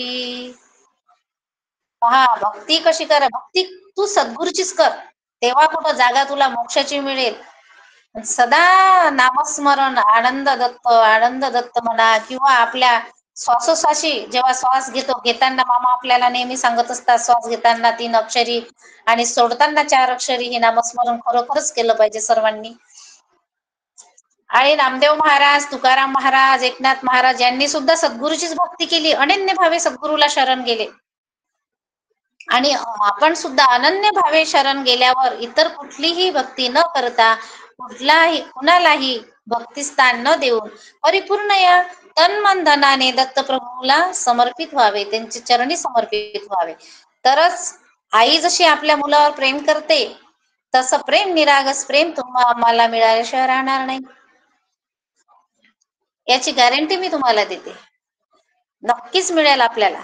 पहा, भक्ती कशी कर, भक्ती तू सद्गुरूचीच कर, तेव्हा कुठं जागा तुला मोक्षाची मिळेल. सदा नामस्मरण, आनंद दत्त म्हणा, किंवा आपल्या श्वासोश्वासी जेव्हा श्वास घेताना मामा आपल्याला नेहमी सांगत असतात, श्वास घेताना 3 अक्षरी आणि सोडताना 4 अक्षरी हे नामस्मरण खरोखरच केलं पाहिजे सर्वांनी. आणि नामदेव महाराज, तुकाराम महाराज, एकनाथ महाराज यांनी सुद्धा सद्गुरूचीच भक्ती केली, अनन्य भावे सद्गुरूला शरण गेले. आणि आपण सुद्धा अनन्य भावे शरण गेल्यावर इतर कुठलीही भक्ती न करता, कुणालाही भक्तिस्थान न देऊन परिपूर्ण या तन मन धनाने दत्तप्रभूला समर्पित व्हावे, त्यांच्या चरणी समर्पित व्हावे. तरच आई जशी आपल्या मुलावर प्रेम करते, तसं प्रेम, निरागस प्रेम आम्हाला मिळाल्याशिवाय राहणार नाही. याची गॅरंटी मी तुम्हाला देते, नक्कीच मिळेल आपल्याला.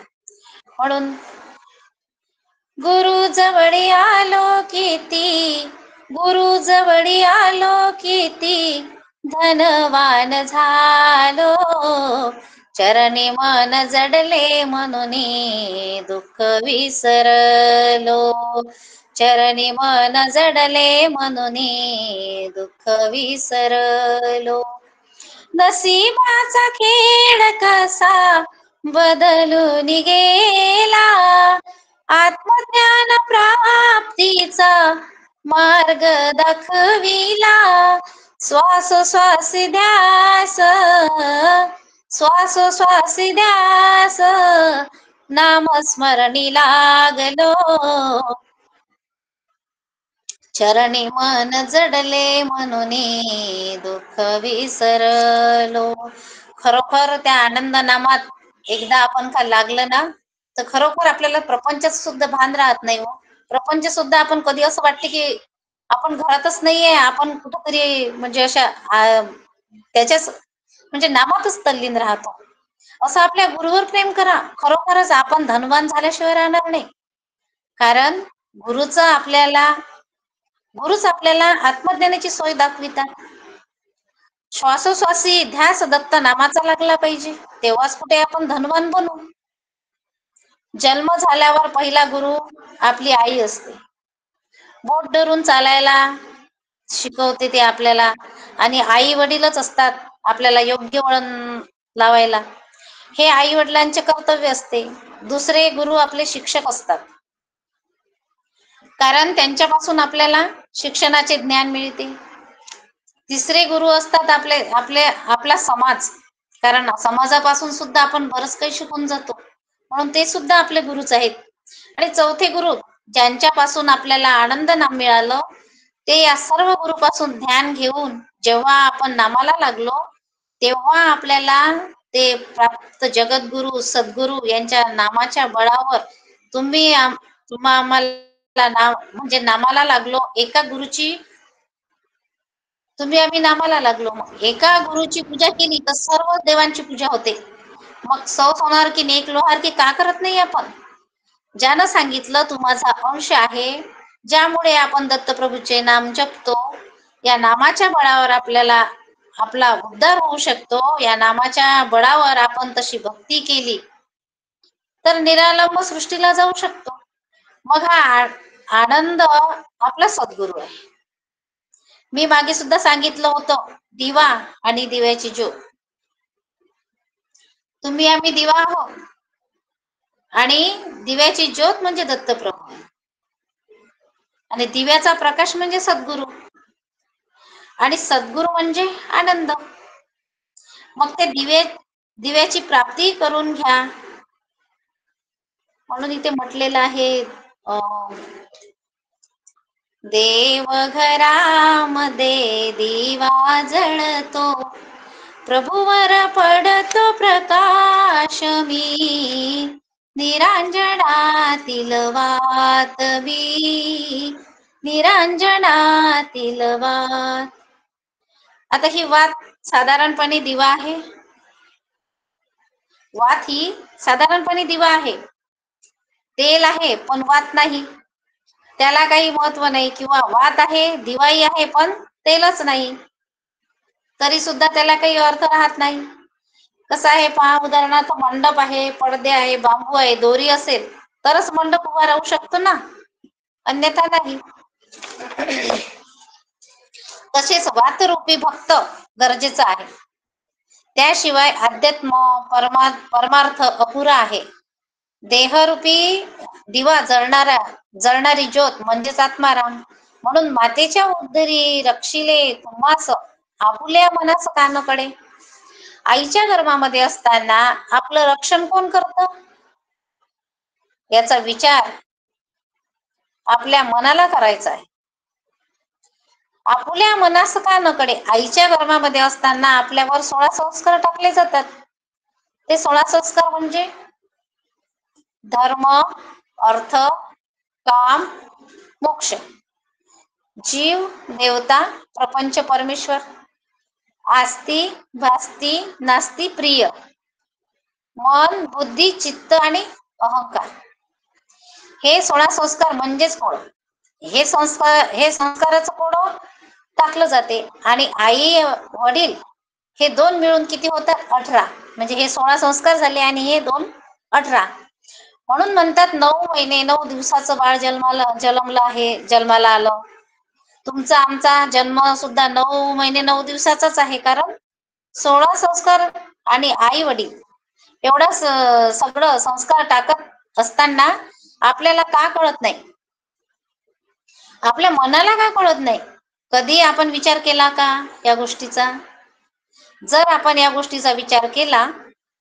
म्हणून गुरु जवळी आलो किती, गुरु जवळी आलो किती, धनवान झालो. चरणी मन जडले म्हणून दुःख विसरलो. चरणी मन जडले म्हणून दुःख विसरलो. नसीबाचा खेळ कसा बदलून गेला, आत्मज्ञान प्राप्तीचा मार्ग दाखविला. श्वासोश्वासी ध्यास, श्वासोश्वासी ध्यास, नामस्मरणी लागलो. चरणी मन जडले म्हणून दुःख विसरलो. खरोखर त्या आनंद नामात एकदा आपण का लागलं ना, तर खरोखर आपल्याला प्रपंचाचं सुद्धा भान राहत नाही. प्रपंच सुद्धा आपण कधी असं वाटते की आपण घरातच नाहीये, आपण कुठंतरी म्हणजे अशा त्याच्याच म्हणजे नामातच तल्लीन राहतो. असं आपल्या गुरुवर प्रेम करा, खरोखरच आपण धनवान झाल्याशिवाय राहणार नाही. कारण गुरुच आपल्याला आत्मज्ञानाची सोय दाखवितात. श्वासोश्वासी ध्यास दत्त नामाचा लागला पाहिजे, तेव्हाच कुठे आपण धनवान बनू. जन्म झाल्यावर पहिला गुरु आपली आई असते. बोट धरून चालायला शिकवते ते आपल्याला, आणि आई वडीलच असतात आपल्याला योग्य वळण लावायला. हे आई वडिलांचे कर्तव्य असते. दुसरे गुरु आपले शिक्षक असतात, कारण त्यांच्यापासून आपल्याला शिक्षणाचे ज्ञान मिळते. तिसरे गुरु असतात आपला समाज, कारण समाजापासून सुद्धा आपण बरंच काही शिकून जातो, म्हणून ते सुद्धा आपले गुरुच आहेत. आणि चौथे गुरु ज्यांच्यापासून आपल्याला आनंद मिळालं, ते या सर्व गुरुपासून ध्यान घेऊन जेव्हा आपण नामाला लागलो, तेव्हा आपल्याला ते प्राप्त जगद्गुरु सद्गुरु यांच्या नामाच्या बळावर तुम्हा आम्हाला नाम म्हणजे नामाला लागलो. आम्ही नामाला लागलो, मग एका गुरुची पूजा केली तर सर्व देवांची पूजा होते. मग 100 सोनार की 1 लोहार की का करत नाही आपण? ज्यानं सांगितलं तू माझा अंश आहे, ज्यामुळे आपण दत्तप्रभूचे नाम जपतो, या नामाच्या बळावर आपल्याला आपला उद्धार होऊ शकतो. या नामाच्या बळावर आपण तशी भक्ती केली तर निरालंब सृष्टीला जाऊ शकतो. मग हा आनंद आपला सद्गुरू आहे. मी मागे सुद्धा सांगितलं होतं, दिवा आणि दिव्याची ज्योत. आम्ही दिवा आहोत, आणि दिव्याची ज्योत म्हणजे दत्तप्रभू, आणि दिव्याचा प्रकाश म्हणजे सद्गुरू, आणि सद्गुरू म्हणजे आनंद. मग ते दिव्याची प्राप्ती करून घ्या, म्हणून इथे म्हटलेलं आहे, देवघरामध्ये दिवा जळतो, प्रभूवर पडतो प्रकाश मी, निरांजनातील वात मी, निरांजनातील वात. आता ही वात साधारणपणे दिवा आहे. वात ही साधारणपणे दिवा आहे, तेल आहे पण वात नाही, त्याला काही महत्व नाही. किंवा वात आहे, दिवाही आहे पण तेलच नाही, तरी सुद्धा त्याला काही अर्थ राहत नाही. कसं आहे पहा, उदाहरणार्थ मंडप आहे, पडदे आहे, बांबू आहे, दोरी असेल तरच मंडप उभा राहू शकतो ना, अन्यथा नाही. तसेच वातरूपी भक्त गरजेचा आहे, त्याशिवाय अध्यात्म परमार्थ अपुरा आहे. देहरूपी दिवा जळणारी ज्योत म्हणजेच आत्माराम. म्हणून मातेच्या उदरी रक्षिले तुम्हास, आपुल्या मनास कानकडे. आईच्या गर्भामध्ये असताना आपलं रक्षण कोण करतं, याचा विचार आपल्या मनाला करायचा आहे. आपुल्या मनास कानकडे. आईच्या गर्भामध्ये असताना आपल्यावर 16 संस्कार टाकले जातात. ते 16 संस्कार म्हणजे धर्म, अर्थ, काम, मोक्ष. जीव, देवता, प्रपंच, परमेश्वर, आस्ती, भास्ती, नास्ती, प्रिय, मन, बुद्धी, चित्त आणि अहंकार. हे 16 संस्कार म्हणजेच कोड. हे संस्काराचं कोड टाकलं जाते, आणि आई वडील हे 2 मिळून किती होतात, 18. म्हणजे हे 16 संस्कार झाले आणि हे 2 18. म्हणून म्हणतात 9 महिने 9 दिवसाचं बाळ जन्माला आलं. तुमचा आमचा जन्म सुद्धा 9 महिने 9 दिवसाचाच आहे, कारण 16 संस्कार आणि आई वडील एवढा सगळं संस्कार टाकत असताना आपल्याला का कळत नाही, आपल्या मनाला का कळत नाही? कधी आपण विचार केला का या गोष्टीचा? जर आपण या गोष्टीचा विचार केला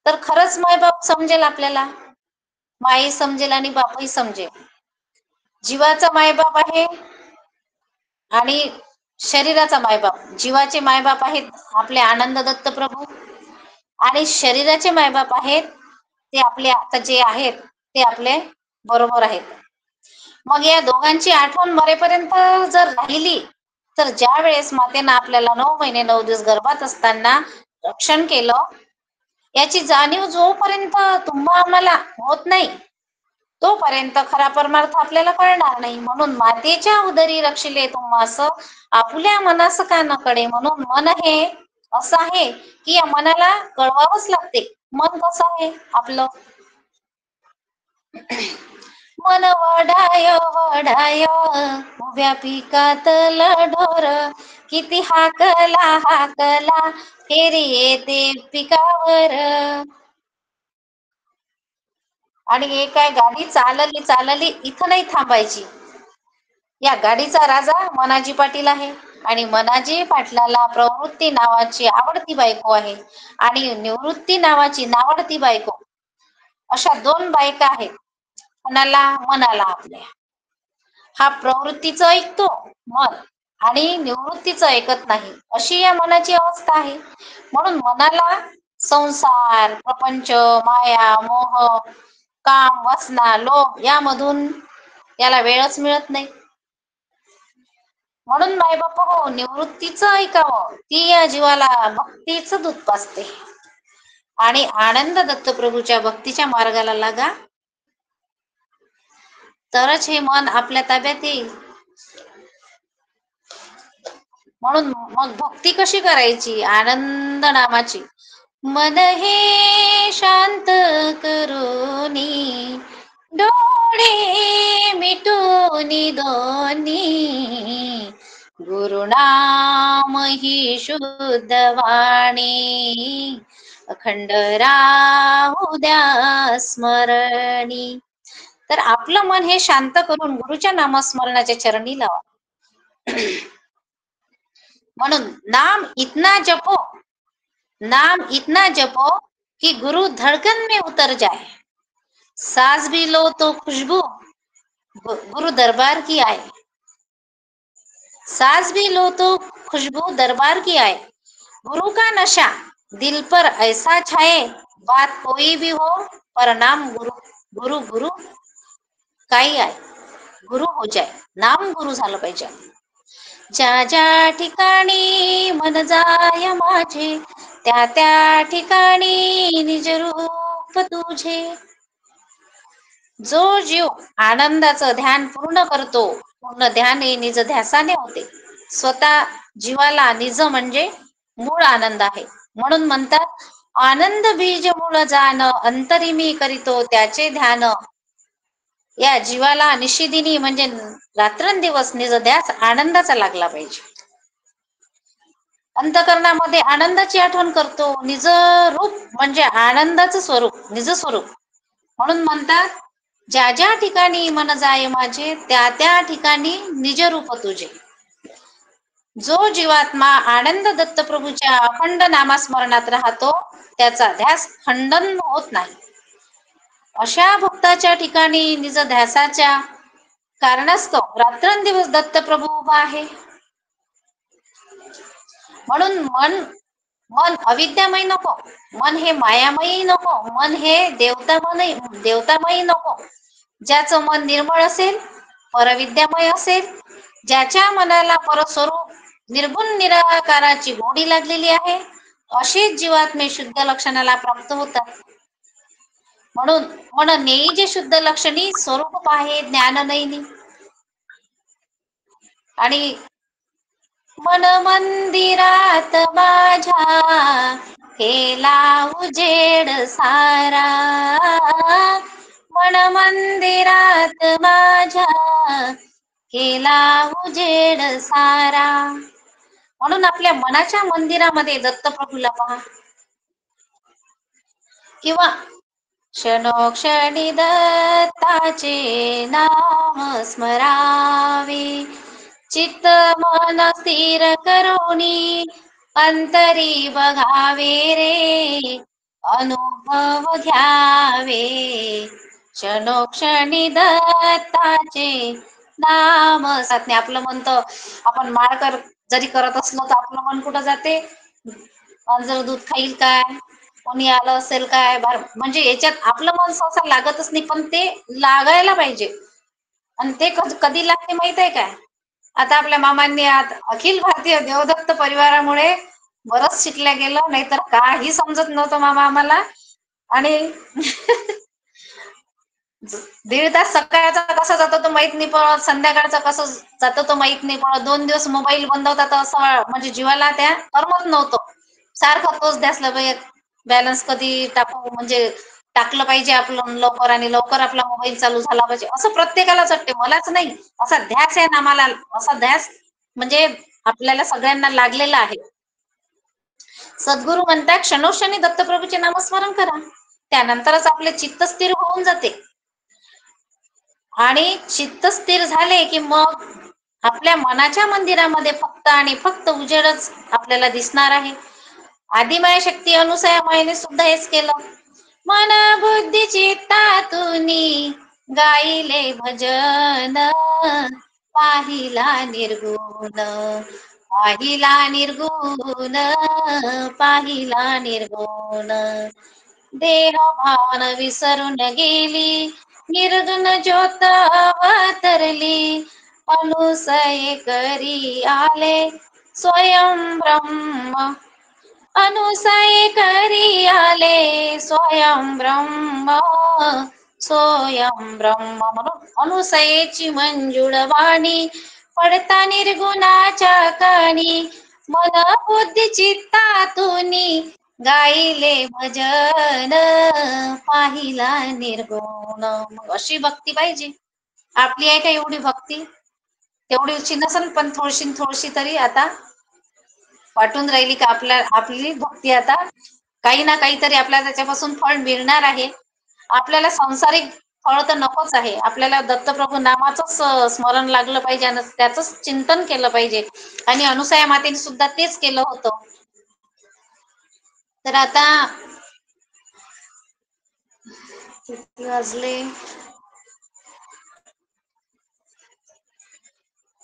तर खरंच मायबाप समजेल आपल्याला, माई समजेल आणि बापही समजेल. जीवाचा मायबाप आहे आणि शरीराचा मायबाप. जीवाचे मायबाप आहेत आपले आनंद दत्त प्रभू, आणि शरीराचे मायबाप आहेत ते आपले आता जे आहेत ते आपले बरोबर आहेत. मग या दोघांची आठवण मरेपर्यंत जर राहिली तर ज्या वेळेस मातेनं आपल्याला 9 महिने 9 दिवस गर्भात असताना रक्षण केलं, याची जाणीव जोपर्यंत तुम्हा आम्हाला होत नाही तोपर्यंत खरा परमार्थ आपल्याला कळणार नाही. म्हणून मातेच्या उदरी रक्षिले तुम्हास, आपुल्या मनास कानकडे. म्हणून मन हे असं आहे की या मनाला कळवावंच लागते. मन कसं आहे आपलं, मन वढाय वढाय उभ्या पिकातल ढोर किती हाकला हाकला फेरी येते पिकावर. आणि हे काय गाडी चालली चालली इथं नाही थांबायची. या गाडीचा राजा मनाजी पाटील आहे आणि मनाजी पाटलाला प्रवृत्ती नावाची आवडती बायको आहे आणि निवृत्ती नावाची नावडती बायको. अशा दोन बायका आहेत. कोणाला? मनाला आपल्या. हा प्रवृत्तीचं ऐकतो मन आणि निवृत्तीचं ऐकत नाही, अशी या मनाची अवस्था आहे. म्हणून मनाला संसार, प्रपंच, माया, मोह, काम, वासना, लोभ यामधून याला वेळच मिळत नाही. म्हणून मायबाप हो, निवृत्तीचं ऐकावं, ती या जीवाला भक्तीचं दूध पाजते. आणि आनंद दत्तप्रभूच्या भक्तीच्या मार्गाला लागा, तरच हे मन आपल्या ताब्यात येईल. म्हणून मग भक्ती कशी करायची? आनंद नामाची. मन हे शांत करोनी डोळे मिटूनी दोन्ही, गुरुनाम ही शुद्ध वाणी अखंड राहू द्या स्मरणी. तर आपलं मन हे शांत करून गुरुच्या नामस्मरणाच्या चरणी लावा. म्हणून नाम इतना जपो, नाम इतना जपो कि गुरु धड़कन में उतर जाए, सांस भी लो तो खुशबू गुरु दरबार की आए, सांस भी लो तो खुशबू दरबार की आए, गुरु का नशा दिल पर ऐसा छाए, बात कोई भी हो पर नाम गुरु गुरु गुरु काही आहे, गुरु हो जाए, नाम गुरु झालं पाहिजे. ज्या ज्या ठिकाणी मन जाय माझे, त्या त्या ठिकाणी निज रूप तुझे. जो जीव आनंदाचं ध्यान पूर्ण करतो, पूर्ण ध्यान हे निज ध्यासाने होते. स्वतः जीवाला निज म्हणजे मूळ आनंद आहे. म्हणून म्हणतात, आनंद बीज मूळ जाण, अंतरी मी करीतो त्याचे ध्यान. या जीवाला निशिदिनी म्हणजे रात्रंदिवस निज ध्यास आनंदाचा लागला पाहिजे. अंतकरणामध्ये आनंदाची आठवण करतो. निज रूप म्हणजे आनंदाचं स्वरूप, निज स्वरूप. म्हणून म्हणतात, ज्या ज्या ठिकाणी मन जाय माझे, त्या त्या ठिकाणी निज रूप तुझे. जो जीवात्मा आनंद दत्तप्रभूच्या अखंड नामस्मरणात राहतो, त्याचा ध्यास खंडन होत नाही. अशा भक्ताच्या ठिकाणी निज ध्यासाच्या कारणास्तव रात्रंदिवस दत्तप्रभू उभा आहे. म्हणून मन अविद्यामयी नको, मन हे मायामयी नको, मन हे देवतामयी नको. ज्याचं मन निर्मळ असेल, परविद्यामय असेल, ज्याच्या मनाला परस्वरूप निर्गुण निराकाराची गोडी लागलेली आहे, अशीच जीवात्मे शुद्ध लक्षणाला प्राप्त होतात. म्हणून नेई जे शुद्ध लक्षणी स्वरूप पाहे ज्ञान नैनी. आणि मन मंदिरात माझ्या केला उजेड सारा, मन मंदिरात माझ्या केला उजेड सारा. म्हणून आपल्या मनाच्या मंदिरामध्ये दत्तप्रभूला पहा, किंवा क्षणोक्षणी दत्ताचे नाम स्मरावे, चित्त मन स्थिर करोनी अंतरी बघावे रे, अनुभव घ्यावे क्षणोक्षणी दत्ताचे नाम. साधने आपलं मन तर आपण माळ जरी करत असलो तर आपलं मन कुठं जाते? जर दूध खाईल काय, कोणी आलं असेल काय, म्हणजे याच्यात आपलं मन सहसा लागतच नाही. पण ते लागायला पाहिजे. आणि ते कधी लागते माहित आहे काय? आता आपल्या मामांनी अखिल भारतीय देवदत्त परिवारामुळे बरंच शिकल्या गेलं, नाहीतर काही समजत नव्हतं मामा आम्हाला. आणि 1.5 तास सकाळचा कसा जातो तो माहित नाही पडत, संध्याकाळचा कसं जातो तो माहित नाही पडत. 2 दिवस मोबाईल बंद होता तर असं म्हणजे जीवाला त्या करमत नव्हतं. सारखं तोच ध्यासला बॅलन्स कधी टाकू, म्हणजे टाकलं पाहिजे आपलं लवकर आणि लवकर आपला मोबाईल चालू झाला पाहिजे, असं प्रत्येकालाच वाटते. मलाच नाही, असा ध्यास आहे ना मला, असा ध्यास म्हणजे आपल्याला सगळ्यांना लागलेला आहे. सद्गुरू म्हणतात क्षणोक्षणी दत्तप्रभूचे नामस्मरण करा, त्यानंतरच आपले चित्त स्थिर होऊन जाते. आणि चित्त स्थिर झाले की मग आपल्या मनाच्या मंदिरामध्ये फक्त आणि फक्त उजेडच आपल्याला दिसणार आहे. आदिमाया शक्ती अनुसया मायेने सुद्धा हेच केलं. मन बुद्धी चित्तातुनी गाईले भजन, पाहिला निर्गुण, पाहिला निर्गुण, पाहिला निर्गुण. देह भान विसरून गेली, निर्गुण ज्योत अवतरली. अनुसये करी आले स्वयं ब्रह्म, अनुसये करी आले स्वयं ब्रह्म, स्वयं ब्रह्म. म्हणून अनुसयेची मंजुळ वाणी पडता निर्गुणाच्या कणी, मन बुद्धी चित्तातुनी गाईले भजन, पाहिला निर्गुण. मग अशी भक्ती पाहिजे. आपली आहे का एवढी भक्ती? तेवढीची नसेल, पण थोडीशी तरी आता वाटून राहिली का आपली भक्ती आता काही ना काहीतरी आपल्याला त्याच्यापासून फळ मिळणार आहे. आपल्याला सांसारिक फळ तर नकोच आहे, आपल्याला दत्तप्रभू नामाचंच स्मरण लागलं पाहिजे आणि त्याचंच चिंतन केलं पाहिजे. आणि अनुसया मातेने सुद्धा तेच केलं होतं. तर आता किती वाजले?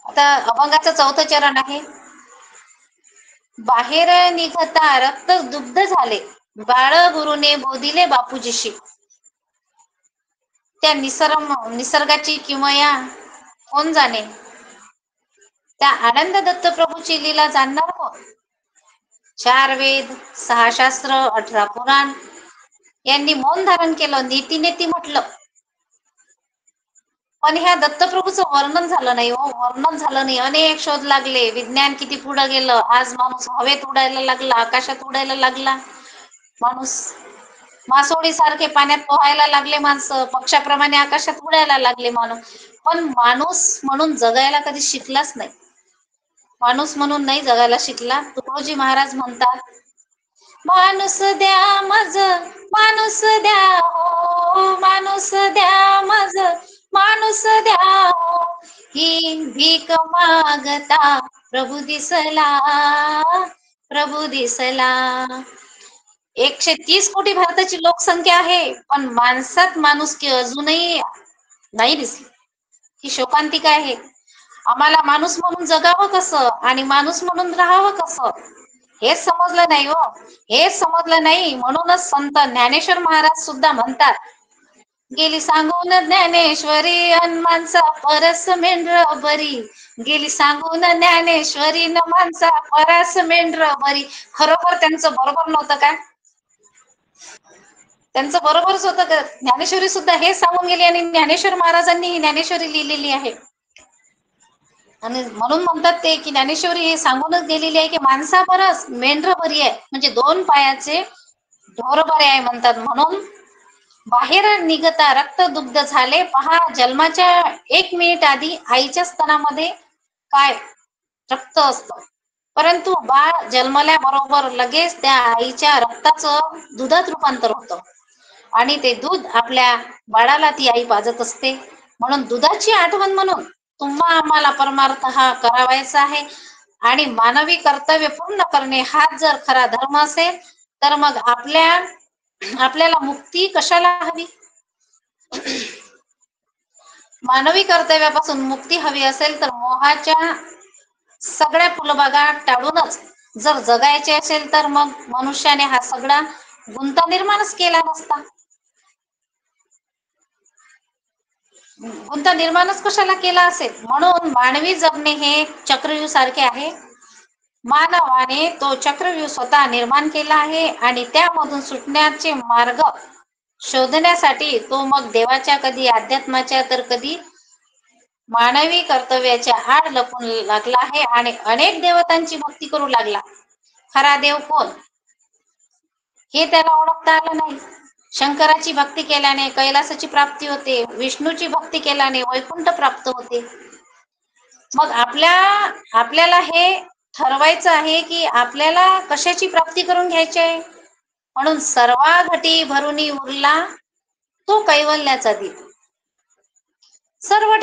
आता अभंगाचं 4थं चरण आहे. बाहेर निघता रक्त दुग्ध झाले, बाळ गुरुने बोधिले बापूजीशी. त्या निसर्गाची किमया कोण जाणे, त्या आनंद दत्तप्रभूची लीला जाणणार कोण? 4 वेद, 6 शास्त्र, 18 पुराण यांनी मौन धारण केलं, नीती म्हटलं, पण ह्या दत्तप्रभूचं वर्णन झालं नाही हो, वर्णन झालं नाही. अनेक शोध लागले, विज्ञान किती पुढे गेलं. आज माणूस हवेत उडायला लागला, आकाशात उडायला लागला, माणूस मासोळी सारखे पाण्यात पोहायला लागले, माणसं पक्षाप्रमाणे आकाशात उडायला लागले माणूस. पण माणूस म्हणून जगायला कधी शिकलाच नाही, माणूस म्हणून नाही जगायला शिकला. तुकडोजी महाराज म्हणतात, माणूस द्या मज, माणूस द्या हो, माणूस द्या मज, माणूस द्या हो, ही भीक मागता प्रभू दिसला, प्रभू दिसला. 130 कोटी भारताची लोकसंख्या आहे, पण माणसात माणुसकी अजूनही नाही दिसली. ही शोकांतिका आहे. आम्हाला माणूस म्हणून जगावं कसं आणि माणूस म्हणून राहावं कसं, हेच समजलं नाही हो, हेच समजलं नाही. म्हणूनच संत ज्ञानेश्वर महाराज सुद्धा म्हणतात, गेली सांगून ज्ञानेश्वरी अन माणसा परस मेंढर बरी, गेली सांगून ज्ञानेश्वरी न माणसा परस मेंढर बरी. खरोखर त्यांचं बरोबर नव्हतं का? त्यांचं बरोबरच होतं का? ज्ञानेश्वरी सुद्धा हे सांगून गेली आणि ज्ञानेश्वर महाराजांनी ही ज्ञानेश्वरी लिहिलेली आहे. आणि म्हणून म्हणतात ते की ज्ञानेश्वरी हे सांगूनच गेलेली आहे की माणसा परस मेंढर बरी आहे, म्हणजे 2 पायाचे ढोर बरे आहे म्हणतात. म्हणून बाहेर निघता रक्त दुग्ध झाले, पहा जन्माच्या 1 मिनिट आधी आईच्या स्तनामध्ये काय रक्त असतं, परंतु बाळ जन्मल्याबरोबर लगेच त्या आईच्या रक्ताचं दुधात रूपांतर होतं आणि ते दूध आपल्या बाळाला ती आई पाजत असते. म्हणून दुधाची आठवण म्हणून तुम्हा आम्हाला परमार्थ हा करावायचा आहे. आणि मानवी कर्तव्य पूर्ण करणे हाच जर खरा धर्म असेल, तर मग आपल्याला मुक्ती कशाला हवी? मानवी कर्तव्यापासून मुक्ती हवी असेल तर मोहाच्या सगळ्या फुलबागा टाळूनच जर जगायचे असेल तर मग मनुष्याने हा सगळा गुंता निर्माणच केला नसता. गुंता निर्माणच कशाला केला असेल? म्हणून मानवी जगणे हे चक्रव्यूह सारखे आहे. मानवाने तो चक्रव्यूह स्वतः निर्माण केला आहे आणि त्यामधून सुटण्याचे मार्ग शोधण्यासाठी तो मग देवाच्या, कधी अध्यात्माच्या, तर कधी मानवी कर्तव्याच्या आड लपून लागला आहे आणि अनेक देवतांची भक्ती करू लागला. खरा देव कोण हे त्याला ओळखता आलं नाही. शंकराची भक्ती केल्याने कैलासाची प्राप्ती होते, विष्णूची भक्ती केल्याने वैकुंठ प्राप्त होते. मग आपल्याला हे ठरवायचं आहे की आपल्याला कशाची प्राप्ती करून घ्यायची आहे. म्हणून सर्वा घटी भरुनी उरला तो कैवल्याचा दीप. सर्व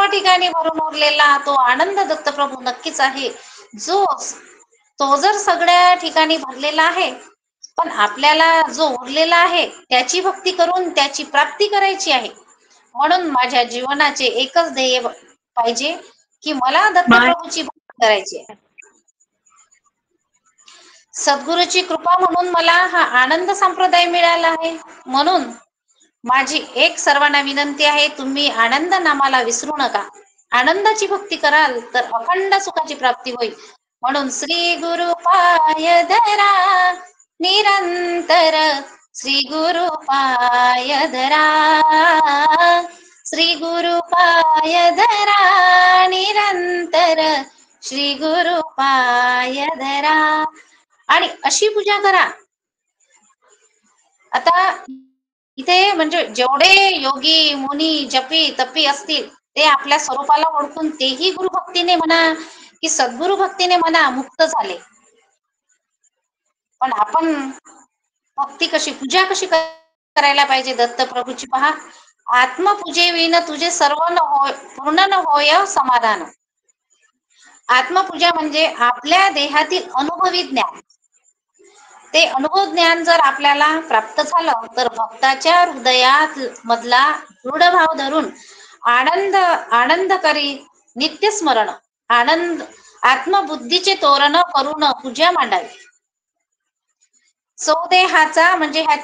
ठिकाणी भरून उरलेला तो आनंद दत्तप्रभू नक्कीच आहे. तो जर सगळ्या ठिकाणी भरलेला आहे, पण आपल्याला जो उरलेला आहे त्याची भक्ती करून त्याची प्राप्ती करायची आहे. म्हणून माझ्या जीवनाचे एकच ध्येय पाहिजे की मला दत्तप्रभूची भक्ती करायची आहे. सद्गुरूची कृपा म्हणून मला हा आनंद संप्रदाय मिळाला आहे. म्हणून माझी एक सर्वांना विनंती आहे, तुम्ही आनंद नामाला विसरू नका. आनंदाची भक्ती कराल तर अखंड सुखाची प्राप्ती होईल. म्हणून श्री गुरु पाय धरा निरंतर, श्री गुरु पाय धरा, श्री गुरु पाय धरा निरंतर, श्री गुरु पाय धरा. आणि अशी पूजा करा. आता इथे म्हणजे जेवढे योगी मुनी जपी तपी असतील ते आपल्या स्वरूपाला ओळखून तेही गुरुभक्तीने म्हणा की सद्गुरु भक्तीने म्हणा मुक्त झाले. पण आपण भक्ती कशी, पूजा कशी करायला पाहिजे दत्तप्रभूची पहा. आत्मपूजेविन तुझे सर्व न होय, पूर्ण न होय समाधान. आत्मपूजा म्हणजे आपल्या देहातील अनुभवी ज्ञान. ते अनुभव ज्ञान जर आपल्याला प्राप्त झालं तर भक्ताच्या हृदयात मधला दृढ भाव धरून आनंद करी नित्य स्मरण, आनंद आत्मबुद्धीचे तोरण करून पूजा मांडावी. चौदेहाचा म्हणजे ह्या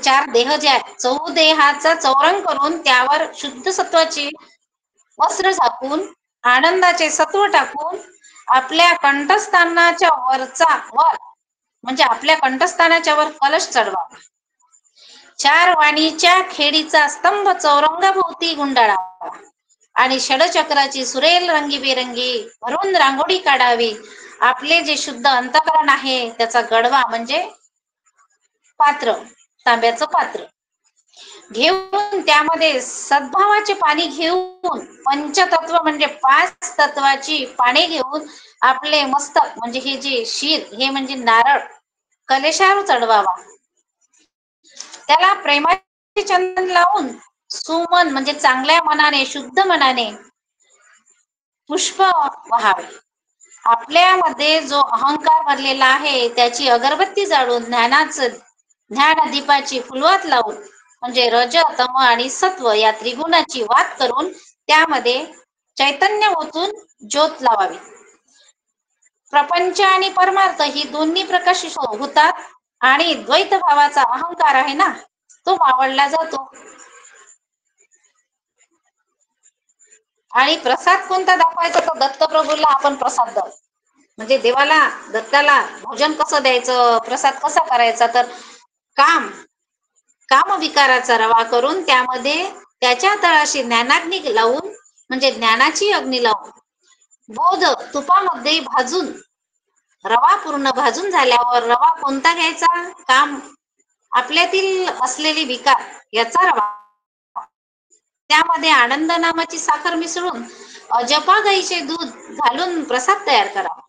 चार देह जे आहेत, चौदेहाचा चौरंग करून त्यावर शुद्ध सत्वाचे वस्त्र झाकून आनंदाचे सत्व टाकून आपल्या कंठस्थानाच्या वर म्हणजे आपल्या कंठस्थानाच्या वर कलश चढवावा. चार वाणीच्या खेडीचा स्तंभ चौरंगाभोवती गुंडाळावा आणि षडचक्राची सुरेल रंगीबेरंगी भरून रांगोळी काढावी. आपले जे शुद्ध अंतःकरण आहे त्याचा गडवा म्हणजे पात्र, तांब्याचं पात्र घेऊन त्यामध्ये सद्भावाचे पाणी घेऊन, पंचतत्व म्हणजे 5 तत्वाची पाने घेऊन आपले मस्तक म्हणजे हे जे शीर हे म्हणजे नारळ कलेशावर चढवावा. त्याला प्रेमाचे चंदन लावून सुमन म्हणजे चांगल्या मनाने, शुद्ध मनाने पुष्प वाहावे. आपल्यामध्ये जो अहंकार भरलेला आहे त्याची अगरबत्ती जाळून ज्ञान दीपाची फुलवात लावून म्हणजे रज तम आणि सत्व या त्रिगुणाची वात करून त्यामध्ये चैतन्य ओतून ज्योत लावावी. प्रपंच आणि परमार्थ ही दोन्ही प्रकाशित होतात आणि द्वैत भावाचा अहंकार आहे ना तो मावळला जातो. आणि प्रसाद कोणता दाखवायचा तर दत्तप्रभूला आपण प्रसाद द्यावा. म्हणजे देवाला दत्ताला भोजन कसं द्यायचं, प्रसाद कसा करायचा तर काम विकाराचा रवा करून त्यामध्ये त्याच्या तळाशी ज्ञानाग्नी लावून म्हणजे ज्ञानाची अग्नी लावून बोध तुपामध्ये भाजून रवा पूर्ण भाजून झाल्यावर रवा कोणता घ्यायचा, काम आपल्यातील असलेली विकार याचा रवा, त्यामध्ये आनंद नामाची साखर मिसळून अजपा गाईचे दूध घालून प्रसाद तयार करावा.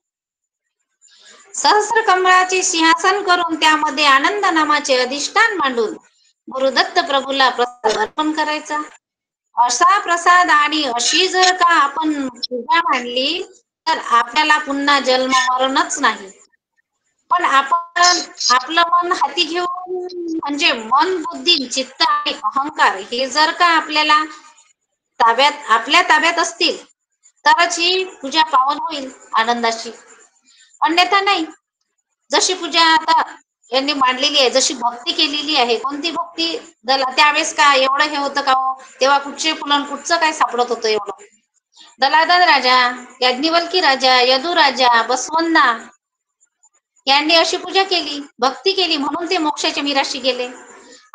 सहस्र कमळाचे सिंहासन करून त्यामध्ये आनंद नामाचे अधिष्ठान मांडून गुरुदत्त प्रभूला प्रसाद अर्पण करायचा. असा प्रसाद आणि अशी जर का आपण पूजा मांडली तर आपल्याला पुन्हा जन्म मरणच नाही. पण आपण आपलं मन हाती घेऊन म्हणजे मन, बुद्धी, चित्त आणि अहंकार हे जर का आपल्या ताब्यात असतील तरच ही पूजा पावन होईल आनंदाची, अन्यथा नाही. जशी पूजा आता यांनी मांडलेली आहे, जशी भक्ती केलेली आहे, कोणती भक्ती त्यावेळेस काय एवढं हे होतं का हो, तेव्हा कुठचे फुलन कुठचं काय सापडत होतं एवढं. दलादल राजा, याज्ञवल्की राजा, यदू राजा, बसवन्ना यांनी अशी पूजा केली, भक्ती केली म्हणून ते मोक्षाच्या मिराशी गेले.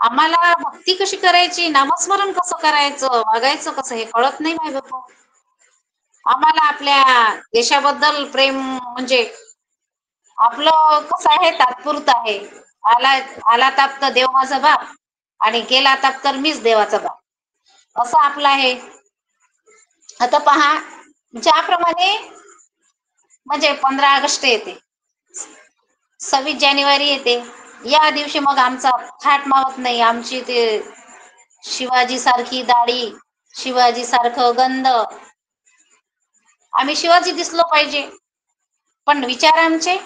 आम्हाला भक्ती कशी करायची, नामस्मरण कसं करायचं, वागायचं कसं हे कळत नाही माय बापू. आम्हाला आपल्या देशाबद्दल प्रेम म्हणजे आपलं कसं आहे तात्पुरतं आहे, आला आला ताप तर देव माझा बाप आणि गेला ताप तर मीच देवाचा बाप, असं आपलं आहे. आता पहा, ज्याप्रमाणे म्हणजे 15 ऑगस्ट येते, 26 जानेवारी येते, या दिवशी मग आमचा थाट मावत नाही. आमची ते शिवाजी सारखी दाढी, शिवाजी सारखं गंध, आम्ही शिवाजी दिसलो पाहिजे. पण विचार आमचे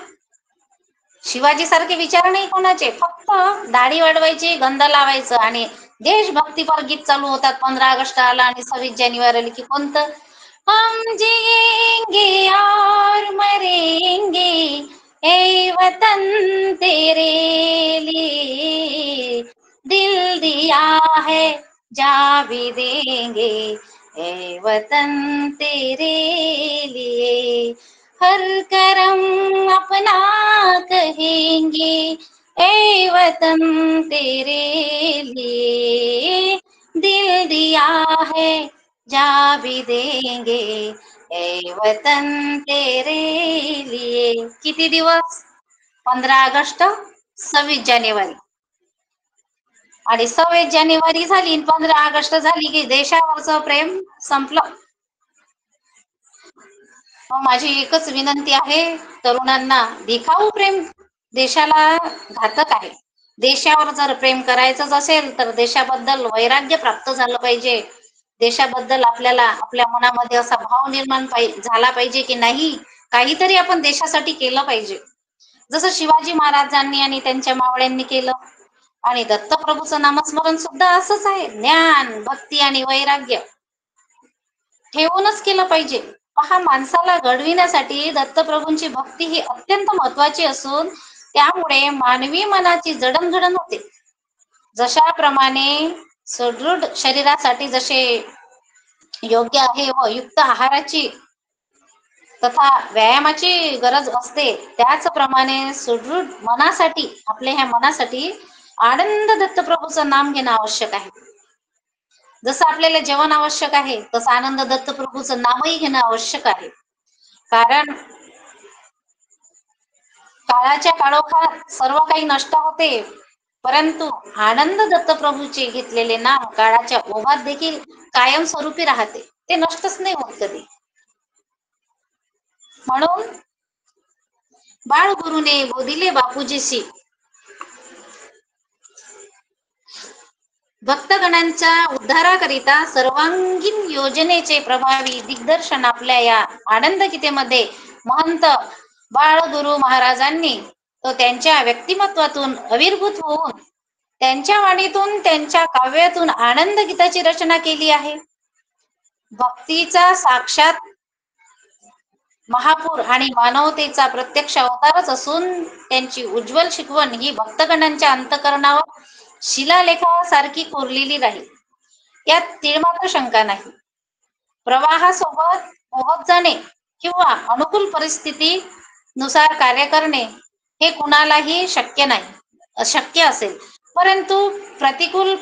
शिवाजी सारखे विचार नाही कोणाचे, फक्त दाढी वाढवायची, गंध लावायचं आणि देशभक्तीपर गीत चालू होतात. 15 ऑगस्ट आला आणि 26 जानेवारी आली की कोणतं, हम जिएंगे और मरेंगे ए वतन तेरे लिए, दिल दिया है जा भी देंगे ए वतन तेरे लिए, हर करम अपना कहेंगे ए वतन तेरे लिए, दिल दिया है जा भी देंगे ए वतन तेरे लिए. किती दिवस? 15 ऑगस्ट, 26 जानेवारी. आणि 26 जानेवारी झाली, 15 ऑगस्ट झाली की देशावरचं प्रेम संपलं. माझी एकच विनंती आहे तरुणांना, दिखाऊ प्रेम देशाला घातक आहे. देशावर जर प्रेम करायचंच असेल तर देशाबद्दल वैराग्य प्राप्त झालं पाहिजे. देशाबद्दल आपल्याला आपल्या मनामध्ये असा भाव निर्माण झाला पाहिजे की नाही, काहीतरी आपण देशासाठी केलं पाहिजे. जसं शिवाजी महाराजांनी आणि त्यांच्या मावळ्यांनी केलं. आणि दत्तप्रभूचं नामस्मरण सुद्धा असंच आहे, ज्ञान, भक्ती आणि वैराग्य ठेवूनच केलं पाहिजे. पहा, माणसाला घडविण्यासाठी दत्तप्रभूंची भक्ती ही अत्यंत महत्वाची असून त्यामुळे मानवी मनाची जडणघडण होते. जशाप्रमाणे सुदृढ शरीरासाठी जसे योग्य आहे व युक्त आहाराची तथा व्यायामाची गरज असते, त्याचप्रमाणे सुदृढ मनासाठी, आपल्या ह्या मनासाठी आनंद दत्तप्रभूचं नाम घेणं आवश्यक आहे. जसं आपल्याला जेवण आवश्यक आहे तसं आनंद दत्तप्रभूचं नामही घेणं आवश्यक आहे. कारण काळाच्या काळोखात सर्व काही नष्ट होते, परंतु आनंद दत्तप्रभूचे घेतलेले नाम काळाच्या ओघात देखील कायमस्वरूपी राहते, ते नष्टच नाही होत कधी. म्हणून बाळगुरुने बोधिले बापूजीशी भक्तगणांच्या उद्धाराकरिता सर्वांगीण योजनेचे प्रभावी दिग्दर्शन आपल्या या आनंद गीतेमध्ये महंत बाळगुरु महाराजांनी तो त्यांच्या व्यक्तिमत्वातून आविर्भूत होऊन त्यांच्या वाणीतून, त्यांच्या काव्यातून आनंद गीताची रचना केली आहे. भक्तीचा साक्षात महापूर आणि मानवतेचा प्रत्यक्ष अवतारच असून त्यांची उज्ज्वल शिकवण ही भक्तगणांच्या अंतःकरणावर शिलालेखासारखी कोरलेली राहील, यात तीळमात्र शंका नाही. प्रवाहासोबत पोहत जाणे किंवा अनुकूल परिस्थितीनुसार कार्य करणे हे कुणालाही शक्य नाही, अशक्य असेल, परंतु प्रतिकूल